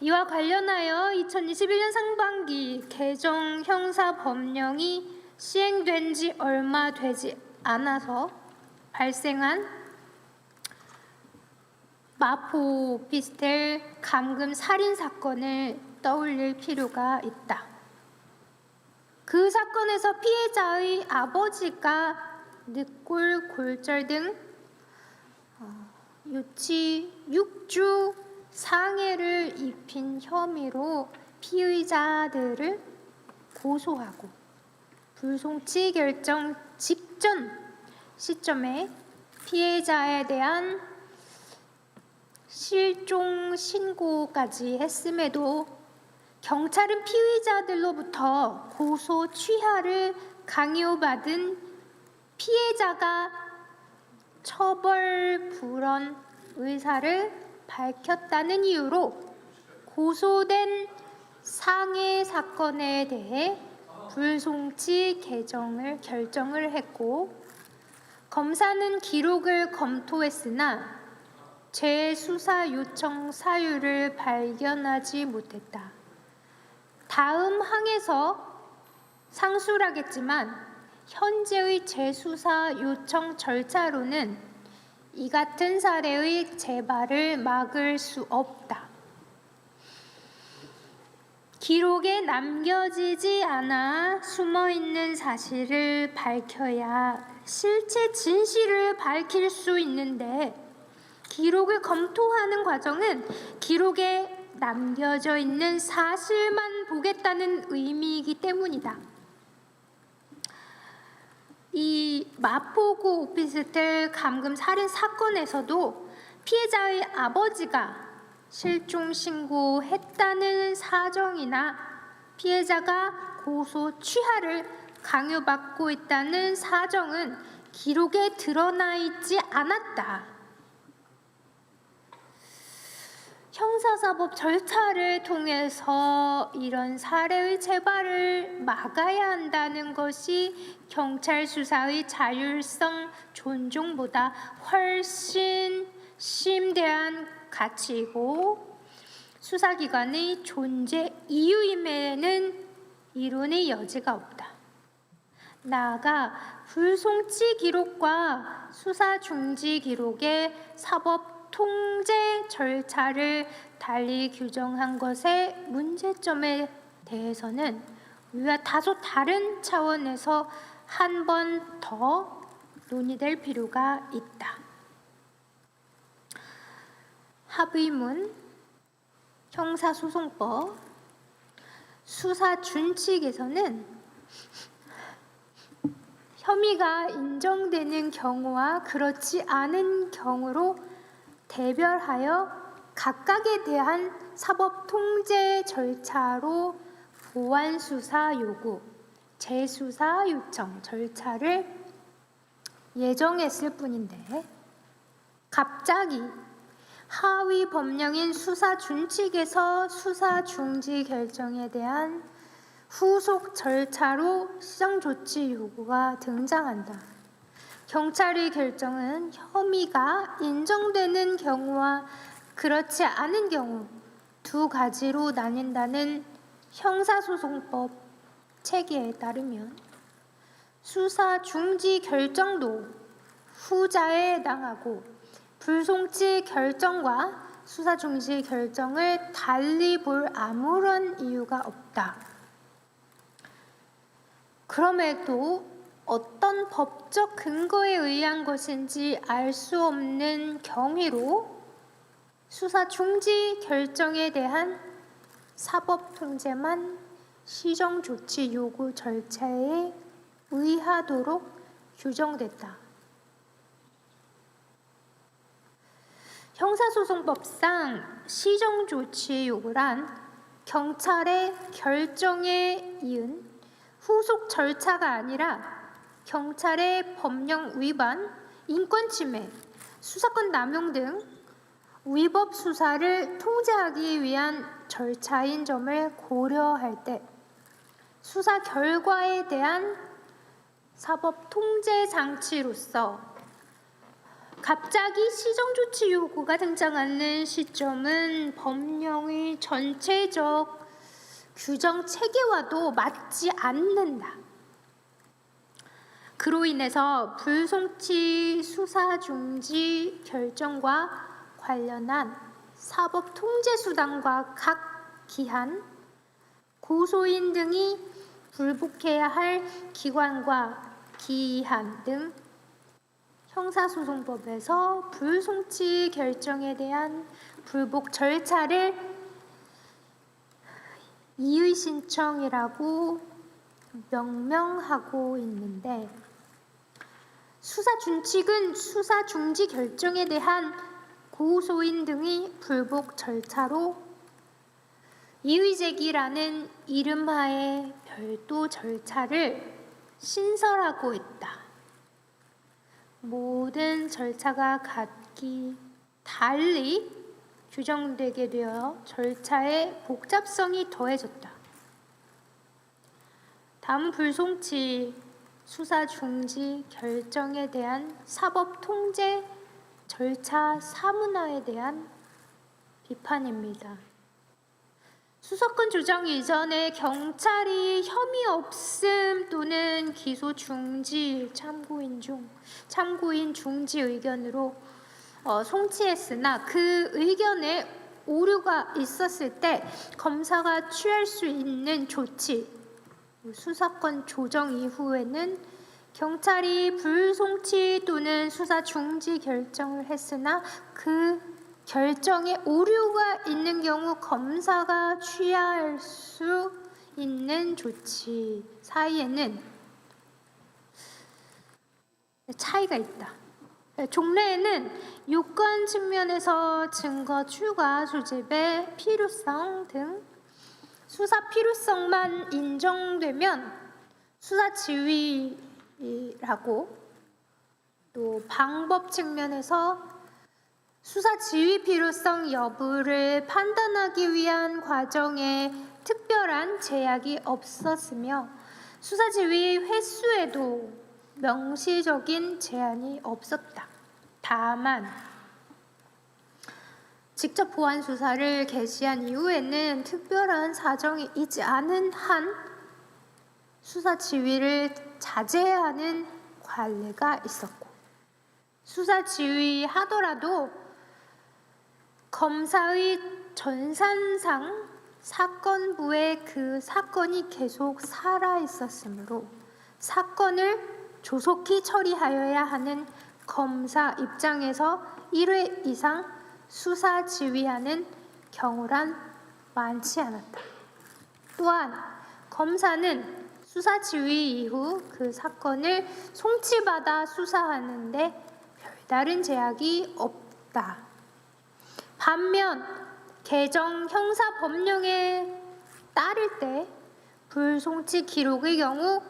이와 관련하여 2021년 상반기 개정 형사법령이 시행된 지 얼마 되지 않아서 발생한 마포 오피스텔 감금 살인 사건을 떠올릴 필요가 있다. 그 사건에서 피해자의 아버지가 늑골, 골절 등 유치 6주 상해를 입힌 혐의로 피의자들을 고소하고 불송치 결정 직전 시점에 피해자에 대한 실종 신고까지 했음에도 경찰은 피의자들로부터 고소 취하를 강요받은 피해자가 처벌 불원 의사를 밝혔다는 이유로 고소된 상해 사건에 대해 불송치 결정을 했고, 검사는 기록을 검토했으나 재수사 요청 사유를 발견하지 못했다. 다음 항에서 상수를 하겠지만 현재의 재수사 요청 절차로는 이 같은 사례의 재발을 막을 수 없다. 기록에 남겨지지 않아 숨어있는 사실을 밝혀야 실체 진실을 밝힐 수 있는데, 기록을 검토하는 과정은 기록에 남겨져 있는 사실만 보겠다는 의미이기 때문이다. 이 마포구 오피스텔 감금 살인 사건에서도 피해자의 아버지가 실종 신고했다는 사정이나 피해자가 고소 취하를 강요받고 있다는 사정은 기록에 드러나 있지 않았다. 형사사법 절차를 통해서 이런 사례의 재발을 막아야 한다는 것이 경찰 수사의 자율성 존중보다 훨씬 심대한 가치이고 수사기관의 존재 이유임에는 이론의 여지가 없다. 나아가 불송치 기록과 수사 중지 기록의 사법 통제 절차를 달리 규정한 것의 문제점에 대해서는 위와 다소 다른 차원에서 한 번 더 논의될 필요가 있다. 합의문 형사소송법 수사 준칙에서는 혐의가 인정되는 경우와 그렇지 않은 경우로 대별하여 각각에 대한 사법 통제 절차로 보완 수사 요구, 재수사 요청 절차를 예정했을 뿐인데 갑자기 하위 법령인 수사 준칙에서 수사 중지 결정에 대한 후속 절차로 시정 조치 요구가 등장한다. 경찰의 결정은 혐의가 인정되는 경우와 그렇지 않은 경우 두 가지로 나뉜다는 형사소송법 체계에 따르면 수사 중지 결정도 후자에 해당하고 불송치 결정과 수사 중지 결정을 달리 볼 아무런 이유가 없다. 그럼에도 어떤 법적 근거에 의한 것인지 알 수 없는 경위로 수사 중지 결정에 대한 사법 통제만 시정 조치 요구 절차에 의하도록 규정됐다. 형사소송법상 시정 조치 요구란 경찰의 결정에 이은 후속 절차가 아니라 경찰의 법령 위반, 인권 침해, 수사권 남용 등 위법 수사를 통제하기 위한 절차인 점을 고려할 때 수사 결과에 대한 사법 통제 장치로서 갑자기 시정 조치 요구가 등장하는 시점은 법령의 전체적 규정 체계와도 맞지 않는다. 그로 인해서 불송치 수사 중지 결정과 관련한 사법 통제 수단과 각 기한, 고소인 등이 불복해야 할 기관과 기한 등 형사소송법에서 불송치 결정에 대한 불복 절차를 이의 신청이라고 명명하고 있는데 수사 준칙은 수사 중지 결정에 대한 고소인 등의 불복 절차로 이의 제기라는 이름하에 별도 절차를 신설하고 있다. 모든 절차가 각기 달리 규정되게 되어 절차의 복잡성이 더해졌다. 다음 불송치 수사 중지 결정에 대한 사법 통제 절차 사문화에 대한 비판입니다. 수사권 조정 이전에 경찰이 혐의 없음 또는 기소 중지 참고인 중지 의견으로 송치했으나 그 의견에 오류가 있었을 때 검사가 취할 수 있는 조치 수사권 조정 이후에는 경찰이 불송치 또는 수사 중지 결정을 했으나 그 결정에 오류가 있는 경우 검사가 취할 수 있는 조치 사이에는 차이가 있다. 종래에는 요건 측면에서 증거 추가 수집의 필요성 등 수사 필요성만 인정되면 수사 지휘라고, 또 방법 측면에서 수사 지휘 필요성 여부를 판단하기 위한 과정에 특별한 제약이 없었으며 수사 지휘 횟수에도 명시적인 제한이 없었다. 다만 직접 보안 수사를 개시한 이후에는 특별한 사정이 있지 않은 한 수사 지휘를 자제해야 하는 관례가 있었고, 수사 지휘하더라도 검사의 전산상 사건부에 그 사건이 계속 살아 있었으므로 사건을 조속히 처리하여야 하는 검사 입장에서 1회 이상 수사 지휘하는 경우란 많지 않았다. 또한 검사는 수사 지휘 이후 그 사건을 송치받아 수사하는데 별다른 제약이 없다. 반면 개정 형사법령에 따를 때 불송치 기록의 경우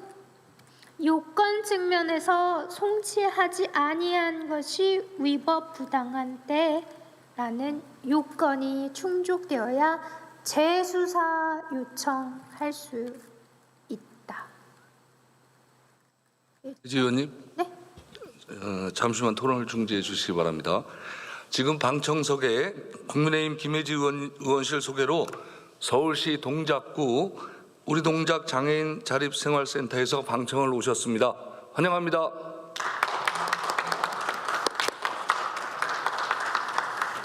요건 측면에서 송치하지 아니한 것이 위법 부당한 때라는 요건이 충족되어야 재수사 요청할 수 있다. 김혜지 의원님, 네? 잠시만 토론을 중지해 주시기 바랍니다. 지금 방청석에 국민의힘 김혜지 의원실 소개로 서울시 동작구 우리 동작 장애인 자립생활센터에서 방청을 오셨습니다. 환영합니다.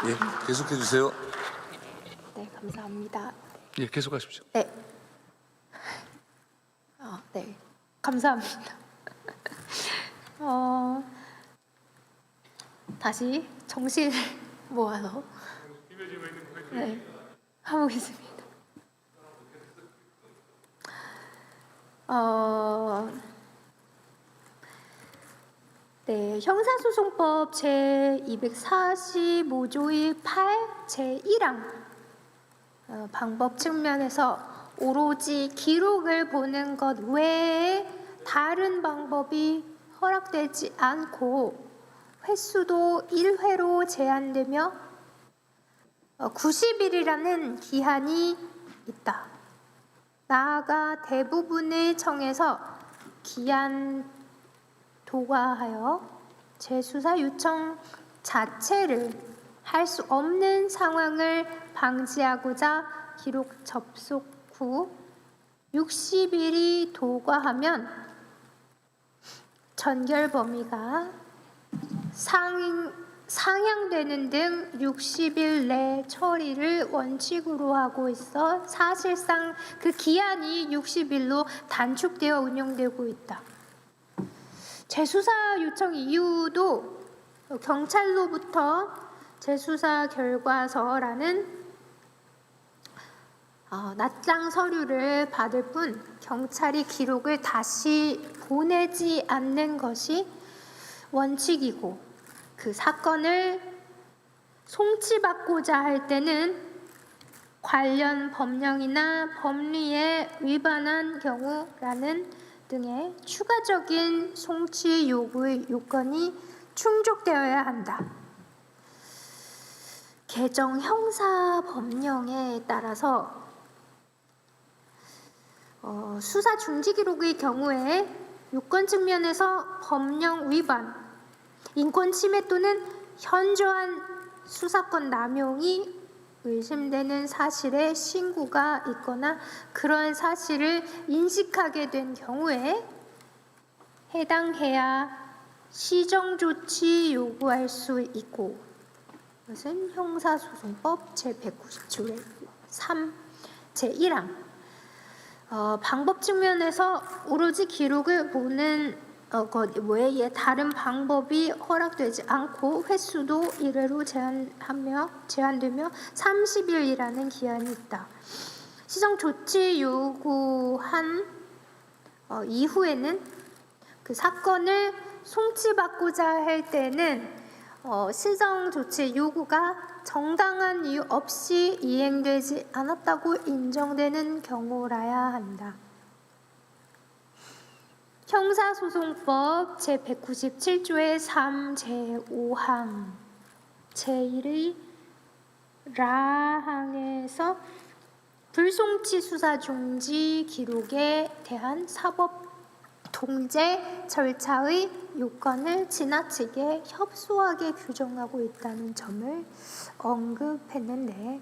예, 계속해 주세요. 네, 감사합니다. 예, 계속하십시오. 네. 네, 감사합니다. 다시 정신을 모아서 네, 해보겠습니다. 네, 형사소송법 제245조의 8 제1항 방법 측면에서 오로지 기록을 보는 것 외에 다른 방법이 허락되지 않고 횟수도 1회로 제한되며 90일이라는 기한이 있다. 나아가 대부분의 청에서 기한 도과하여 재수사 요청 자체를 할 수 없는 상황을 방지하고자 기록 접속 후 60일이 도과하면 전결 범위가 상향되는 등 60일 내 처리를 원칙으로 하고 있어 사실상 그 기한이 60일로 단축되어 운영되고 있다. 재수사 요청 이유도 경찰로부터 재수사 결과서라는 낱장 서류를 받을 뿐 경찰이 기록을 다시 보내지 않는 것이 원칙이고, 그 사건을 송치받고자 할 때는 관련 법령이나 법리에 위반한 경우라는 등의 추가적인 송치 요구의 요건이 충족되어야 한다. 개정 형사법령에 따라서 수사 중지 기록의 경우에 요건 측면에서 법령 위반, 인권 침해 또는 현저한 수사권 남용이 의심되는 사실의 신고가 있거나 그런 사실을 인식하게 된 경우에 해당해야 시정조치 요구할 수 있고, 이것은 형사소송법 제190조 3 제1항 방법 측면에서 오로지 기록을 보는 외에 다른 방법이 허락되지 않고 횟수도 1회로 제한되며 30일이라는 기한이 있다. 시정 조치 요구한 이후에는 그 사건을 송치받고자 할 때는 시정 조치 요구가 정당한 이유 없이 이행되지 않았다고 인정되는 경우라야 한다. 형사소송법 제197조의 3 제5항 제1의 라항에서 불송치 수사 중지 기록에 대한 사법 통제 절차의 요건을 지나치게 협소하게 규정하고 있다는 점을 언급했는데,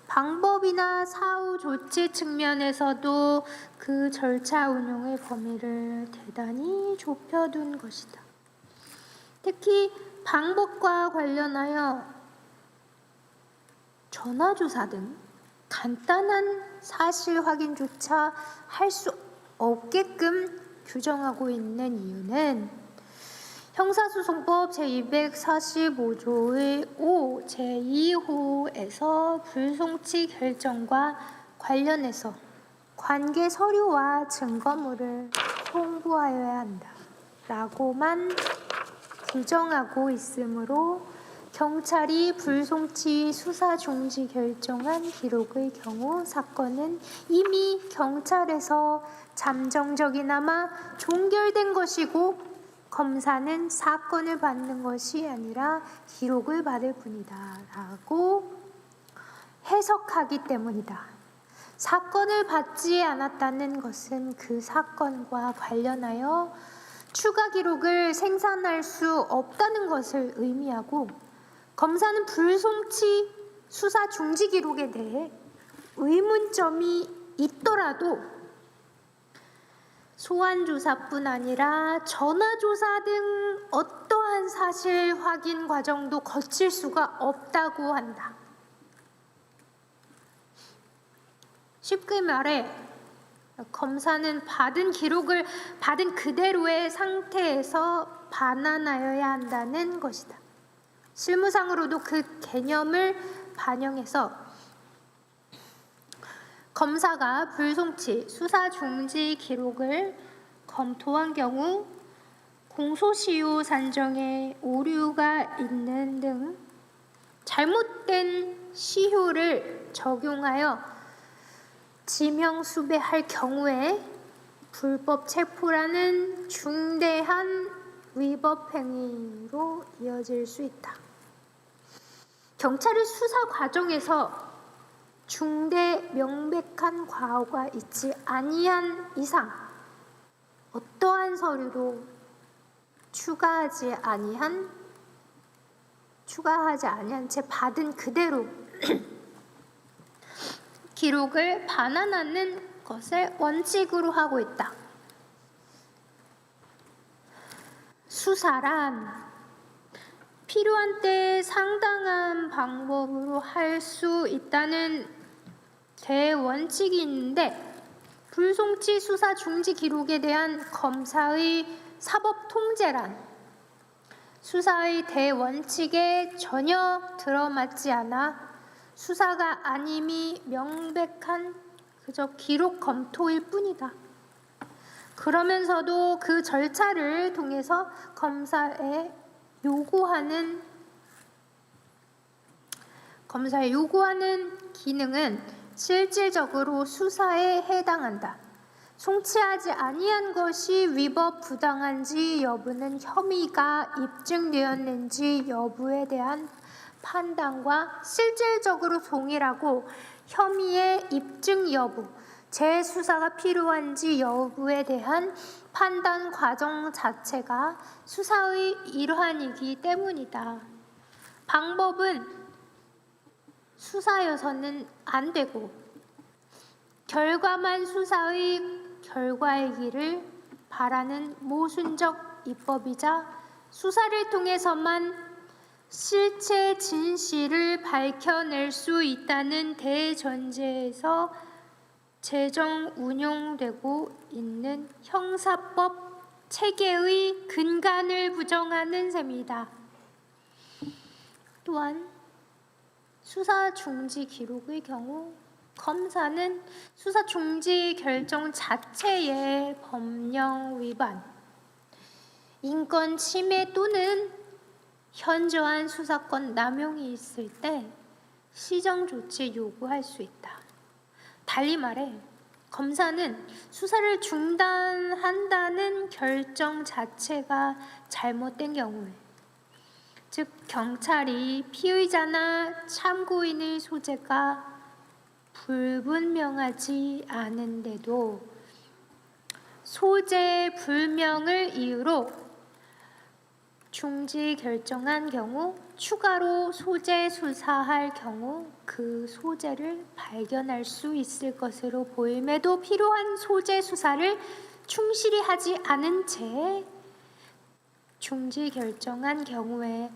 방법이나 사후 조치 측면에서도 그 절차 운용의 범위를 대단히 좁혀둔 것이다. 특히 방법과 관련하여 전화조사 등 간단한 사실 확인조차 할 수 없게끔 규정하고 있는 이유는 형사소송법 제245조의 5 제2호에서 불송치 결정과 관련해서 관계 서류와 증거물을 송부하여야 한다 라고만 규정하고 있으므로 경찰이 불송치 수사 중지 결정한 기록의 경우 사건은 이미 경찰에서 잠정적이나마 종결된 것이고 검사는 사건을 받는 것이 아니라 기록을 받을 뿐이다 라고 해석하기 때문이다. 사건을 받지 않았다는 것은 그 사건과 관련하여 추가 기록을 생산할 수 없다는 것을 의미하고, 검사는 불송치 수사 중지 기록에 대해 의문점이 있더라도 소환조사뿐 아니라 전화조사 등 어떠한 사실 확인 과정도 거칠 수가 없다고 한다. 쉽게 말해 검사는 받은 기록을 받은 그대로의 상태에서 반환하여야 한다는 것이다. 실무상으로도 그 개념을 반영해서 검사가 불송치 수사 중지 기록을 검토한 경우 공소시효 산정에 오류가 있는 등 잘못된 시효를 적용하여 지명수배할 경우에 불법 체포라는 중대한 위법 행위로 이어질 수 있다. 경찰의 수사 과정에서 중대 명백한 과오가 있지 아니한 이상 어떠한 서류도 추가하지 아니한 채 받은 그대로 기록을 반환하는 것을 원칙으로 하고 있다. 수사란 필요한 때에 상당한 방법으로 할 수 있다는 대원칙이 있는데, 불송치 수사 중지 기록에 대한 검사의 사법 통제란 수사의 대원칙에 전혀 들어맞지 않아 수사가 아님이 명백한 그저 기록 검토일 뿐이다. 그러면서도 그 절차를 통해서 검사에 요구하는 기능은 실질적으로 수사에 해당한다. 송치하지 아니한 것이 위법 부당한지 여부는 혐의가 입증되었는지 여부에 대한 판단과 실질적으로 동일하고, 혐의의 입증 여부, 재수사가 필요한지 여부에 대한 판단 과정 자체가 수사의 일환이기 때문이다. 방법은 수사여서는 안 되고 결과만 수사의 결과이기를 바라는 모순적 입법이자 수사를 통해서만 실체 진실을 밝혀낼 수 있다는 대전제에서 제정 운용되고 있는 형사법 체계의 근간을 부정하는 셈이다. 또한 수사 중지 기록의 경우 검사는 수사 중지 결정 자체의 법령 위반, 인권 침해 또는 현저한 수사권 남용이 있을 때 시정 조치 요구할 수 있다. 달리 말해 검사는 수사를 중단한다는 결정 자체가 잘못된 경우에, 즉 경찰이 피의자나 참고인의 소재가 불분명하지 않은데도 소재 불명을 이유로 중지 결정한 경우 추가로 소재 수사할 경우 그 소재를 발견할 수 있을 것으로 보임에도 필요한 소재 수사를 충실히 하지 않은 채 중지 결정한 경우에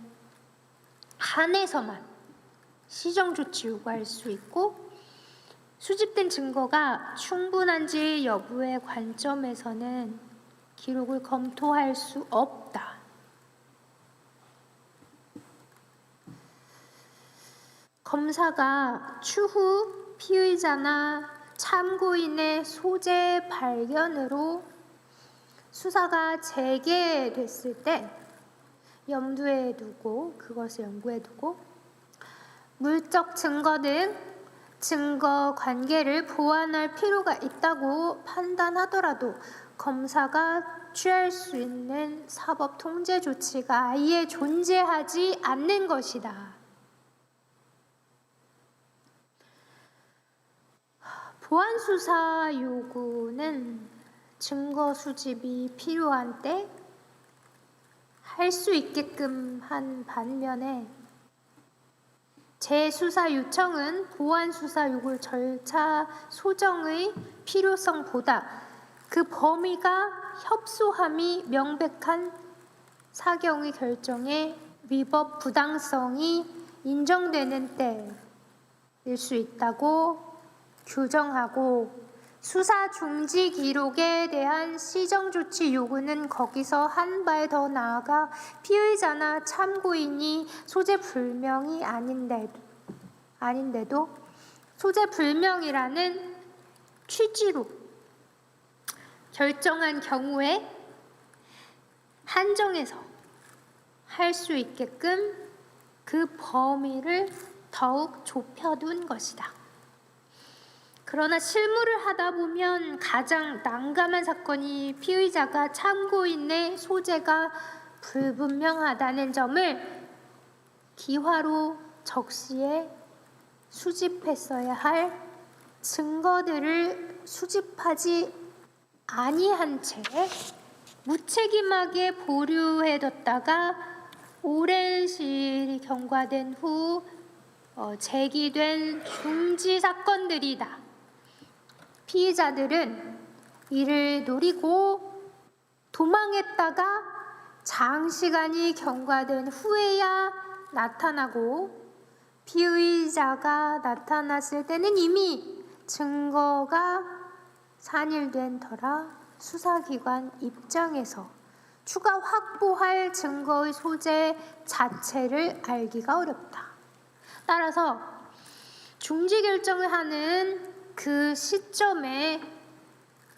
한해서만 시정 조치 요구할 수 있고, 수집된 증거가 충분한지 여부의 관점에서는 기록을 검토할 수 없다. 검사가 추후 피의자나 참고인의 소재 발견으로 수사가 재개됐을 때 그것을 염두에 두고 물적 증거 등 증거 관계를 보완할 필요가 있다고 판단하더라도 검사가 취할 수 있는 사법 통제 조치가 아예 존재하지 않는 것이다. 보완 수사 요구는 증거 수집이 필요한 때 할 수 있게끔 한 반면에, 재수사 요청은 보완 수사 요구 절차 소정의 필요성보다 그 범위가 협소함이 명백한 사경의 결정에 위법 부당성이 인정되는 때일 수 있다고 규정하고, 수사 중지 기록에 대한 시정 조치 요구는 거기서 한 발 더 나아가 피의자나 참고인이 소재 불명이 아닌데도 소재 불명이라는 취지로 결정한 경우에 한정해서 할 수 있게끔 그 범위를 더욱 좁혀둔 것이다. 그러나 실무를 하다 보면 가장 난감한 사건이 피의자가 참고인의 소재가 불분명하다는 점을 기화로 적시해 수집했어야 할 증거들을 수집하지 아니한 채 무책임하게 보류해뒀다가 오랜 시일이 경과된 후 제기된 중지 사건들이다. 피의자들은 이를 노리고 도망했다가 장시간이 경과된 후에야 나타나고, 피의자가 나타났을 때는 이미 증거가 산일된 터라 수사기관 입장에서 추가 확보할 증거의 소재 자체를 알기가 어렵다. 따라서 중지 결정을 하는 그 시점에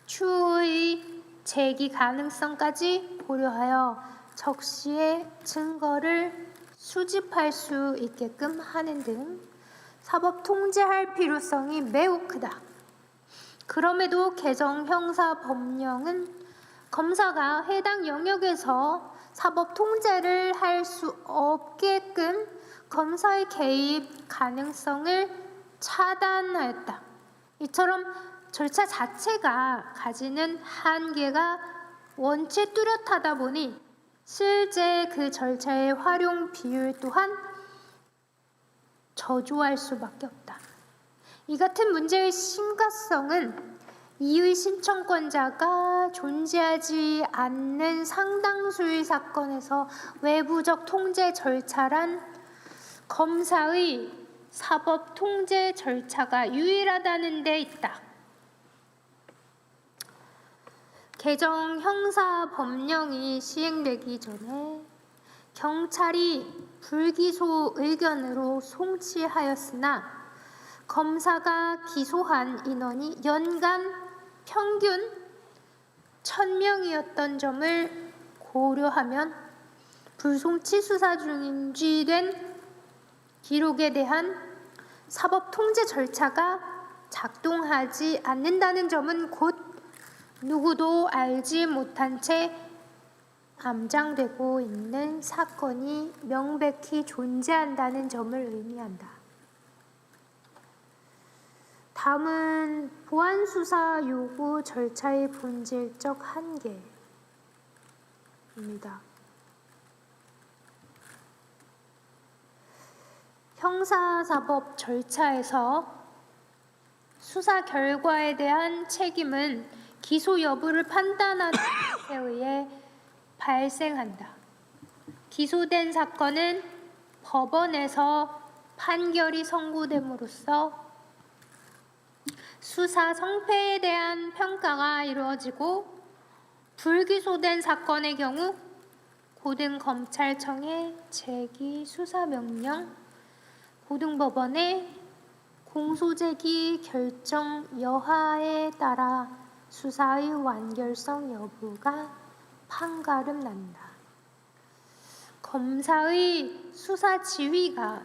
추후의 제기 가능성까지 고려하여 적시에 증거를 수집할 수 있게끔 하는 등 사법 통제할 필요성이 매우 크다. 그럼에도 개정 형사법령은 검사가 해당 영역에서 사법 통제를 할 수 없게끔 검사의 개입 가능성을 차단하였다. 이처럼 절차 자체가 가지는 한계가 원체 뚜렷하다 보니 실제 그 절차의 활용 비율 또한 저조할 수밖에 없다. 이 같은 문제의 심각성은 이의 신청권자가 존재하지 않는 상당수의 사건에서 외부적 통제 절차란 검사의 사법 통제 절차가 유일하다는 데 있다. 개정 형사 법령이 시행되기 전에 경찰이 불기소 의견으로 송치하였으나 검사가 기소한 인원이 연간 평균 1000명이었던 점을 고려하면 불송치 수사 중지된 기록에 대한 사법 통제 절차가 작동하지 않는다는 점은 곧 누구도 알지 못한 채 암장되고 있는 사건이 명백히 존재한다는 점을 의미한다. 다음은 보안 수사 요구 절차의 본질적 한계입니다. 형사사법 절차에서 수사 결과에 대한 책임은 기소 여부를 판단하는 데 의해 발생한다. 기소된 사건은 법원에서 판결이 선고됨으로써 수사 성패에 대한 평가가 이루어지고 불기소된 사건의 경우 고등검찰청의 제기 수사명령, 고등법원의 공소제기 결정 여하에 따라 수사의 완결성 여부가 판가름 난다. 검사의 수사 지휘가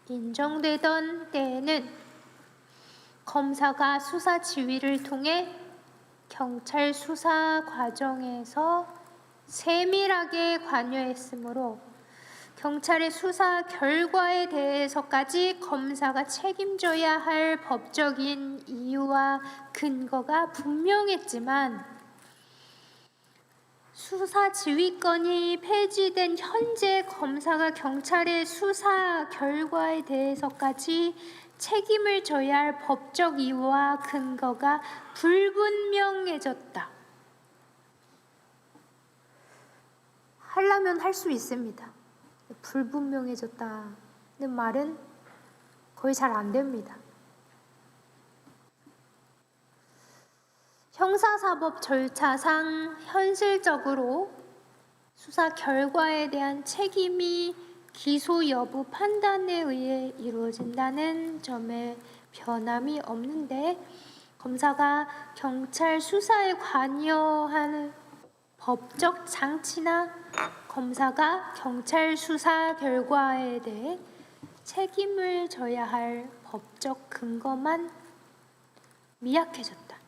인정되던 때에는 검사가 수사 지휘를 통해 경찰 수사 과정에서 세밀하게 관여했으므로 경찰의 수사 결과에 대해서까지 검사가 책임져야 할 법적인 이유와 근거가 분명했지만 수사 지휘권이 폐지된 현재 검사가 경찰의 수사 결과에 대해서까지 책임을 져야 할 법적 이유와 근거가 불분명해졌다. 하려면 할 수 있습니다. 불분명해졌다는 말은 거의 잘 안 됩니다. 형사사법 절차상 현실적으로 수사 결과에 대한 책임이 기소 여부 판단에 의해 이루어진다는 점에 변함이 없는데 검사가 경찰 수사에 관여하는 법적 장치나 검사가 경찰 수사 결과에 대해 책임을 져야 할 법적 근거만 미약해졌다.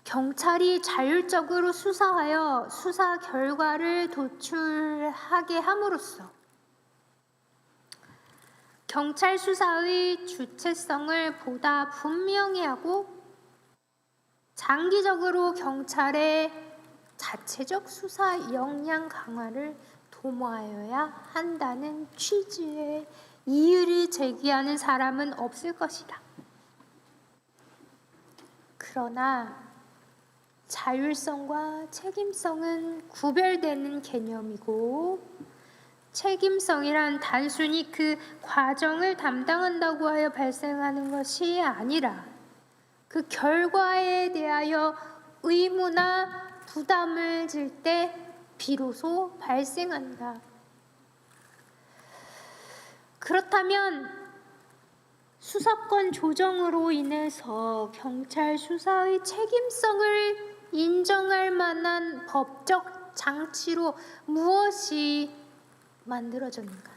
경찰이 자율적으로 수사하여 수사 결과를 도출하게 함으로써 경찰 수사의 주체성을 보다 분명히 하고 장기적으로 경찰의 자체적 수사 역량 강화를 도모하여야 한다는 취지의 이의를 제기하는 사람은 없을 것이다. 그러나 자율성과 책임성은 구별되는 개념이고 책임성이란 단순히 그 과정을 담당한다고 하여 발생하는 것이 아니라 그 결과에 대하여 의무나 부담을 질 때 비로소 발생한다. 그렇다면 수사권 조정으로 인해서 경찰 수사의 책임성을 인정할 만한 법적 장치로 무엇이 만들어졌는가?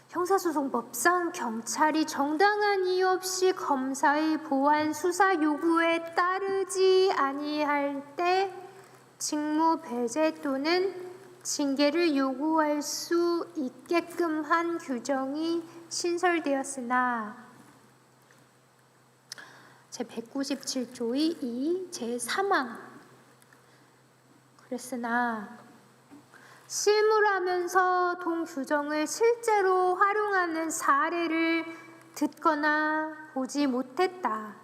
형사소송법상 경찰이 정당한 이유 없이 검사의 보안 수사 요구에 따르지 아니할 때 직무 배제 또는 징계를 요구할 수 있게끔 한 규정이 신설되었으나 제197조의 2 제3항 그랬으나 실무하면서 동규정을 실제로 활용하는 사례를 듣거나 보지 못했다.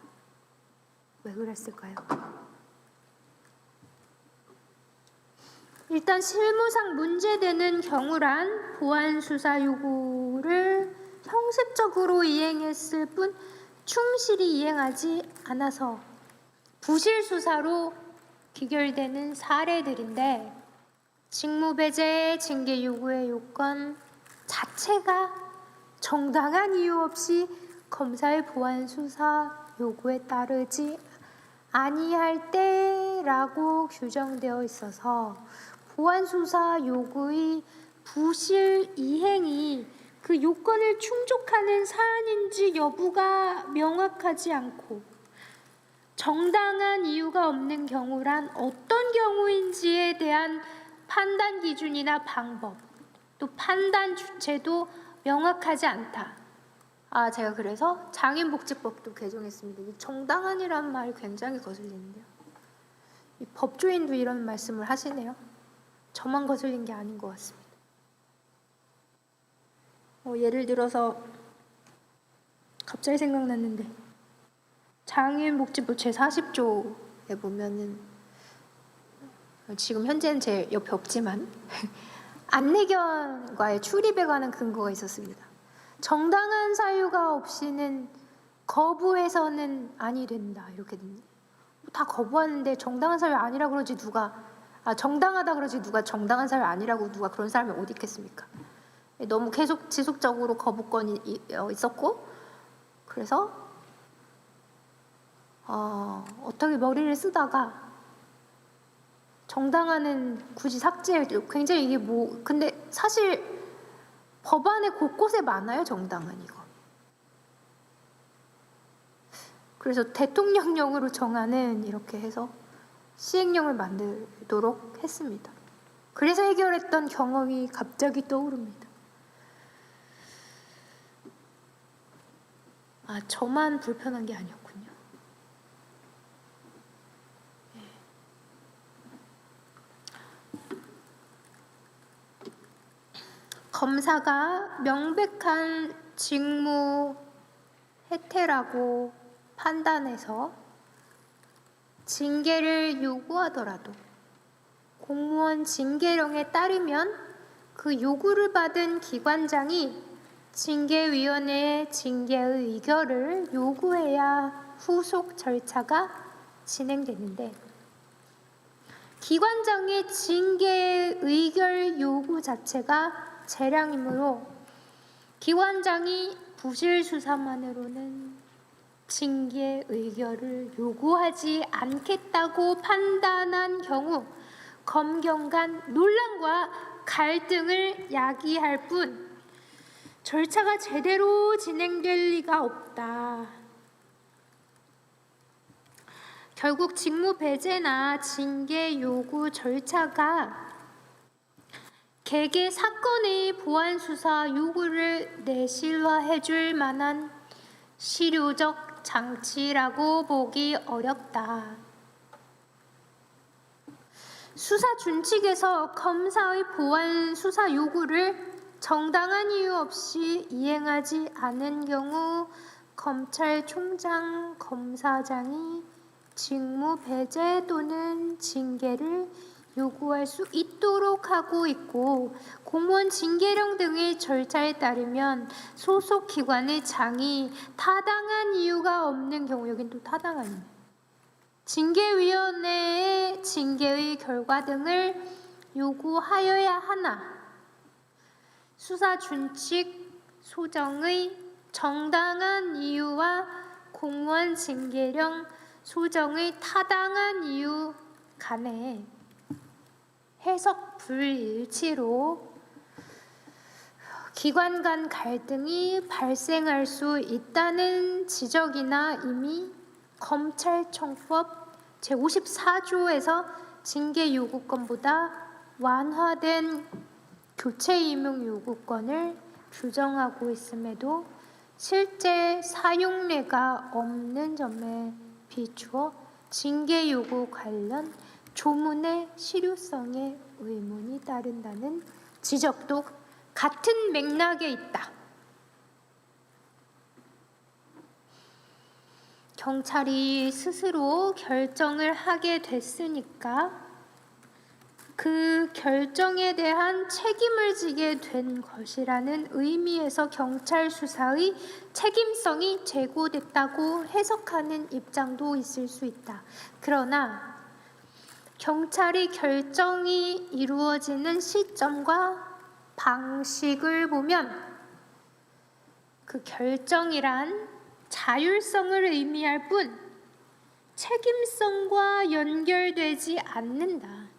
왜 그랬을까요? 일단 실무상 문제되는 경우란 보안 수사 요구를 형식적으로 이행했을 뿐 충실히 이행하지 않아서 부실 수사로 귀결되는 사례들인데, 직무배제 징계 요구의 요건 자체가 정당한 이유 없이 검사의 보안 수사 요구에 따르지 아니할 때라고 규정되어 있어서 보안 수사 요구의 부실 이행이 그 요건을 충족하는 사안인지 여부가 명확하지 않고, 정당한 이유가 없는 경우란 어떤 경우인지에 대한 판단 기준이나 방법, 또 판단 주체도 명확하지 않다. 제가 그래서 장애인복지법도 개정했습니다. 이 정당한이라는 말이 굉장히 거슬리는데요. 이 법조인도 이런 말씀을 하시네요. 저만 거슬린 게 아닌 것 같습니다. 예를 들어서 갑자기 생각났는데, 장애인복지법 제40조에 보면은, 지금 현재는 제 옆에 없지만 안내견과의 출입에 관한 근거가 있었습니다. 정당한 사유가 없이는 거부해서는 아니 된다, 이렇게 됩니다. 다 거부하는데 정당한 사유 아니라 그러지 정당하다 그러지 누가 정당한 사유 아니라고 누가 그런 사람이 어디 있겠습니까? 너무 계속 지속적으로 거부권이 있었고, 그래서 어떻게 머리를 쓰다가 정당한은 굳이 삭제, 굉장히 이게 근데 사실 법안에 곳곳에 많아요, 정당한 이거. 그래서 대통령령으로 정하는 이렇게 해서 시행령을 만들도록 했습니다. 그래서 해결했던 경험이 갑자기 떠오릅니다. 저만 불편한 게 아니었군요. 검사가 명백한 직무 해태라고 판단해서 징계를 요구하더라도 공무원 징계령에 따르면 그 요구를 받은 기관장이 징계위원회에 징계의 의결을 요구해야 후속 절차가 진행되는데, 기관장의 징계 의결 요구 자체가 재량이므로 기관장이 부실 수사만으로는 징계 의결을 요구하지 않겠다고 판단한 경우 검경 간 논란과 갈등을 야기할 뿐 절차가 제대로 진행될 리가 없다. 결국 직무 배제나 징계 요구 절차가 개개 사건의 보안 수사 요구를 내실화해 줄 만한 실효적 장치라고 보기 어렵다. 수사 준칙에서 검사의 보안 수사 요구를 정당한 이유 없이 이행하지 않은 경우 검찰총장, 검사장이 직무 배제 또는 징계를 요구할 수 있도록 하고 있고, 공무원 징계령 등의 절차에 따르면 소속 기관의 장이 타당한 이유가 없는 경우, 여긴 또 타당한 징계위원회의 징계의 결과 등을 요구하여야 하나, 수사 준칙 소정의 정당한 이유와 공무원 징계령 소정의 타당한 이유 간에 해석 불일치로 기관 간 갈등이 발생할 수 있다는 지적이나 이미 검찰청법 제54조에서 징계 요구권보다 완화된 교체 임용 요구권을 규정하고 있음에도 실제 사용례가 없는 점에 비추어 징계 요구 관련 조문의 실효성에 의문이 따른다는 지적도 같은 맥락에 있다. 경찰이 스스로 결정을 하게 됐으니까 그 결정에 대한 책임을 지게 된 것이라는 의미에서 경찰 수사의 책임성이 제고됐다고 해석하는 입장도 있을 수 있다. 그러나 경찰의 결정이 이루어지는 시점과 방식을 보면 그 결정이란 자율성을 의미할 뿐 책임성과 연결되지 않는다.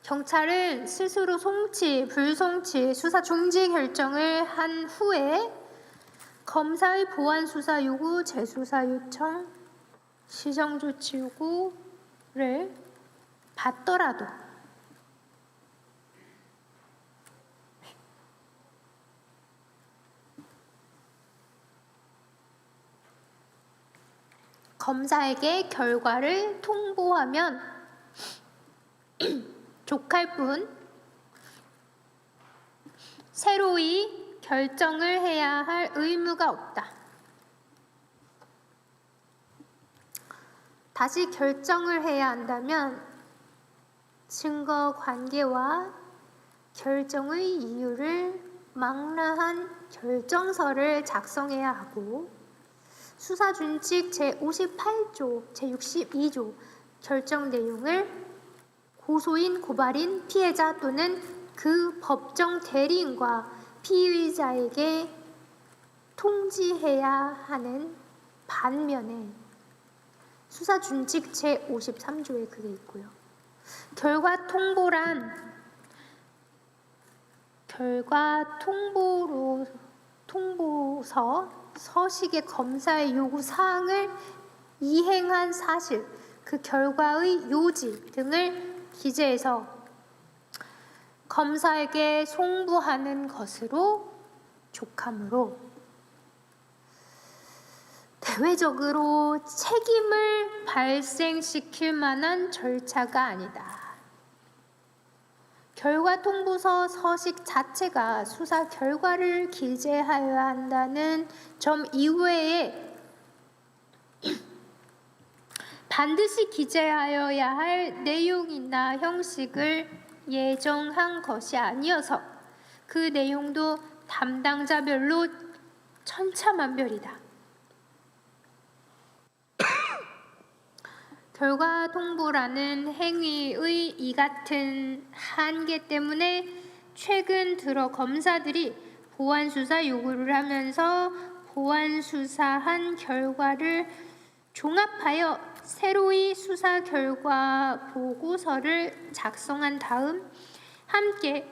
경찰은 스스로 송치, 불송치, 수사 중지 결정을 한 후에 검사의 보완 수사 요구, 재수사 요청, 시정 조치 요구를 받더라도 검사에게 결과를 통보하면 족할 뿐 새로이 결정을 해야 할 의무가 없다. 다시 결정을 해야 한다면 증거 관계와 결정의 이유를 망라한 결정서를 작성해야 하고 수사준칙 제58조, 제62조 결정 내용을 고소인, 고발인, 피해자 또는 그 법정 대리인과 피의자에게 통지해야 하는 반면에 수사준칙 제53조에 그게 있고요. 결과 통보서 서식의 검사의 요구 사항을 이행한 사실, 그 결과의 요지 등을 기재해서 검사에게 송부하는 것으로 족하므로 대외적으로 책임을 발생시킬 만한 절차가 아니다. 결과 통보서 서식 자체가 수사 결과를 기재하여야 한다는 점 이외에 반드시 기재하여야 할 내용이나 형식을 예정한 것이 아니어서 그 내용도 담당자별로 천차만별이다. 결과 통보라는 행위의 이 같은 한계 때문에 최근 들어 검사들이 보완 수사 요구를 하면서 보완 수사한 결과를 종합하여 새로이 수사 결과 보고서를 작성한 다음 함께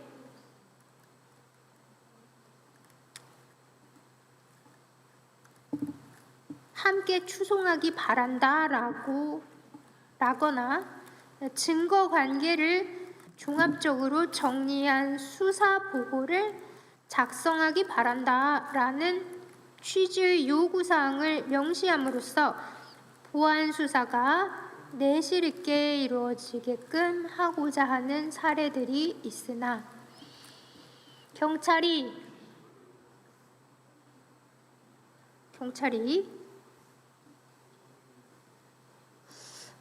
추송하기 바란다라거나 증거 관계를 종합적으로 정리한 수사 보고를 작성하기 바란다라는 취지의 요구사항을 명시함으로써 보완 수사가 내실 있게 이루어지게끔 하고자 하는 사례들이 있으나 경찰이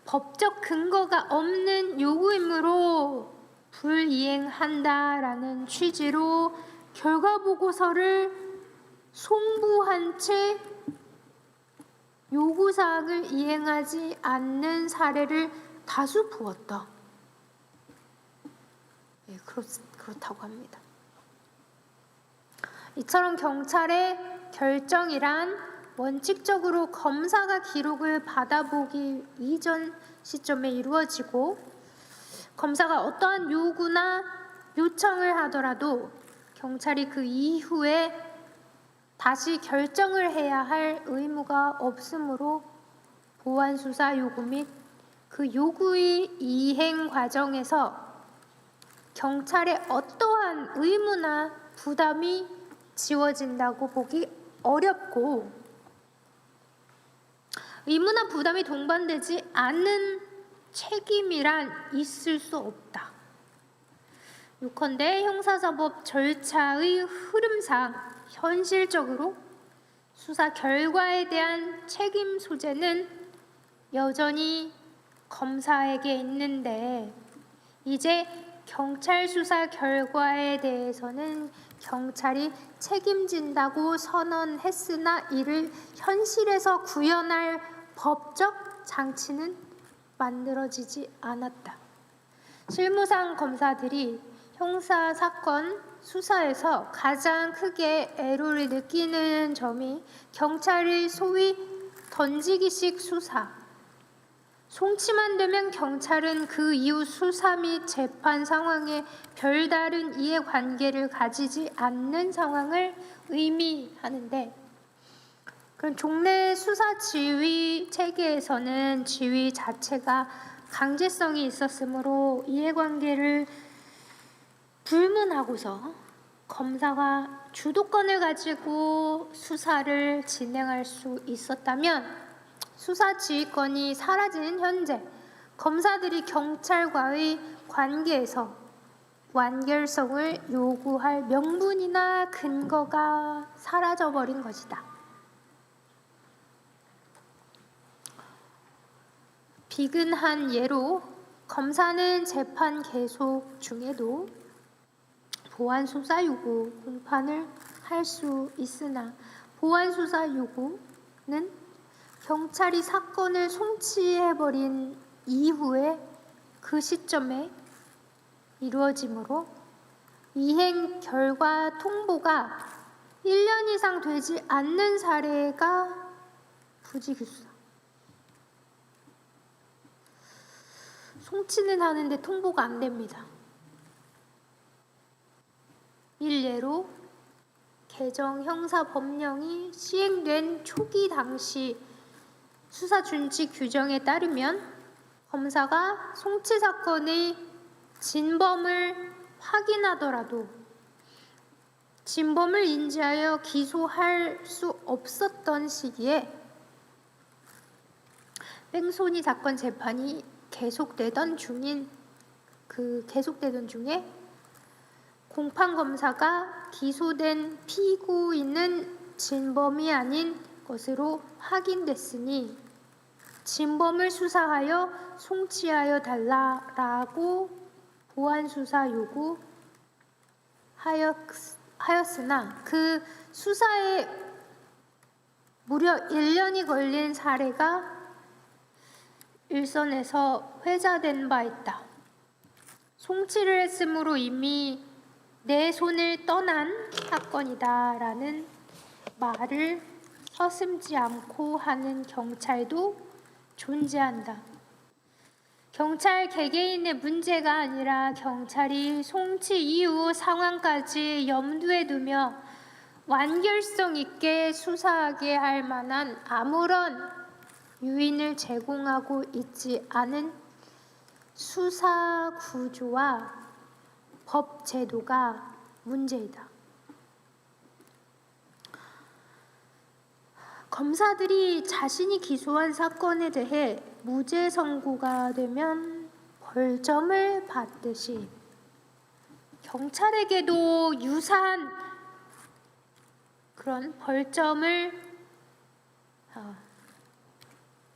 법적 근거가 없는 요구이므로 불이행한다라는 취지로 결과 보고서를 송부한 채 요구사항을 이행하지 않는 사례를 다수 보았다. 그렇다고 합니다. 이처럼 경찰의 결정이란 원칙적으로 검사가 기록을 받아보기 이전 시점에 이루어지고 검사가 어떠한 요구나 요청을 하더라도 경찰이 그 이후에 다시 결정을 해야 할 의무가 없으므로 보완 수사 요구 및 그 요구의 이행 과정에서 경찰에 어떠한 의무나 부담이 지워진다고 보기 어렵고 의무나 부담이 동반되지 않는 책임이란 있을 수 없다. 요컨대 형사사법 절차의 흐름상 현실적으로 수사 결과에 대한 책임 소재는 여전히 검사에게 있는데 이제 경찰 수사 결과에 대해서는 경찰이 책임진다고 선언했으나 이를 현실에서 구현할 법적 장치는 만들어지지 않았다. 실무상 검사들이 형사 사건 수사에서 가장 크게 애로를 느끼는 점이 경찰의 소위 던지기식 수사, 송치만 되면 경찰은 그 이후 수사 및 재판 상황에 별다른 이해관계를 가지지 않는 상황을 의미하는데, 그런 종래 수사 지휘 체계에서는 지휘 자체가 강제성이 있었으므로 이해관계를 불문하고서 검사가 주도권을 가지고 수사를 진행할 수 있었다면, 수사 지휘권이 사라지는 현재 검사들이 경찰과의 관계에서 완결성을 요구할 명분이나 근거가 사라져버린 것이다. 비근한 예로 검사는 재판 계속 중에도 보완 수사 요구 공판을 할 수 있으나, 보완 수사 요구는 경찰이 사건을 송치해버린 이후에 그 시점에 이루어지므로 이행 결과 통보가 1년 이상 되지 않는 사례가 부지기수다. 송치는 하는데 통보가 안 됩니다. 일례로 개정 형사법령이 시행된 초기 당시 수사 준칙 규정에 따르면 검사가 송치 사건의 진범을 확인하더라도 진범을 인지하여 기소할 수 없었던 시기에 뺑소니 사건 재판이 계속되던 중에 공판 검사가 기소된 피고인은 진범이 아닌 것으로 확인됐으니 진범을 수사하여 송치하여 달라라고 보완 수사 요구하였으나 그 수사에 무려 1년이 걸린 사례가 일선에서 회자된 바 있다. 송치를 했으므로 이미 내 손을 떠난 사건이다라는 말을 서슴지 않고 하는 경찰도 존재한다. 경찰 개개인의 문제가 아니라 경찰이 송치 이후 상황까지 염두에 두며 완결성 있게 수사하게 할 만한 아무런 유인을 제공하고 있지 않은 수사 구조와 법 제도가 문제이다. 검사들이 자신이 기소한 사건에 대해 무죄 선고가 되면 벌점을 받듯이 경찰에게도 유사한 그런 벌점을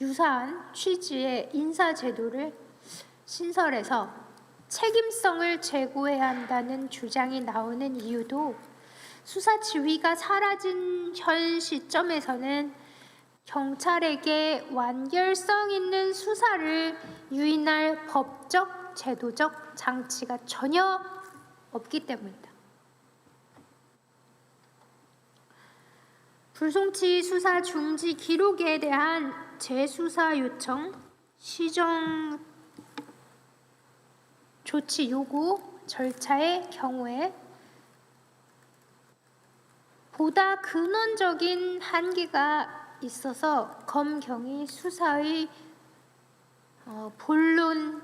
유사한 취지의 인사제도를 신설해서 책임성을 제고해야 한다는 주장이 나오는 이유도 수사 지휘가 사라진 현 시점에서는 경찰에게 완결성 있는 수사를 유인할 법적, 제도적 장치가 전혀 없기 때문이다. 불송치 수사 중지 기록에 대한 재수사 요청, 시정 조치 요구 절차의 경우에 보다 근원적인 한계가 있어서 검경이 수사의 본론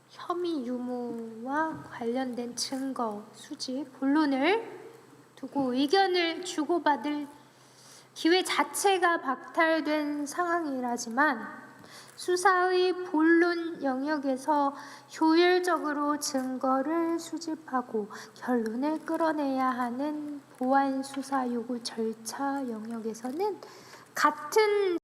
혐의 유무와 관련된 증거 수집, 본론을 두고 의견을 주고받을 기회 자체가 박탈된 상황이라지만 수사의 본론 영역에서 효율적으로 증거를 수집하고 결론을 끌어내야 하는 보완 수사 요구 절차 영역에서는 같은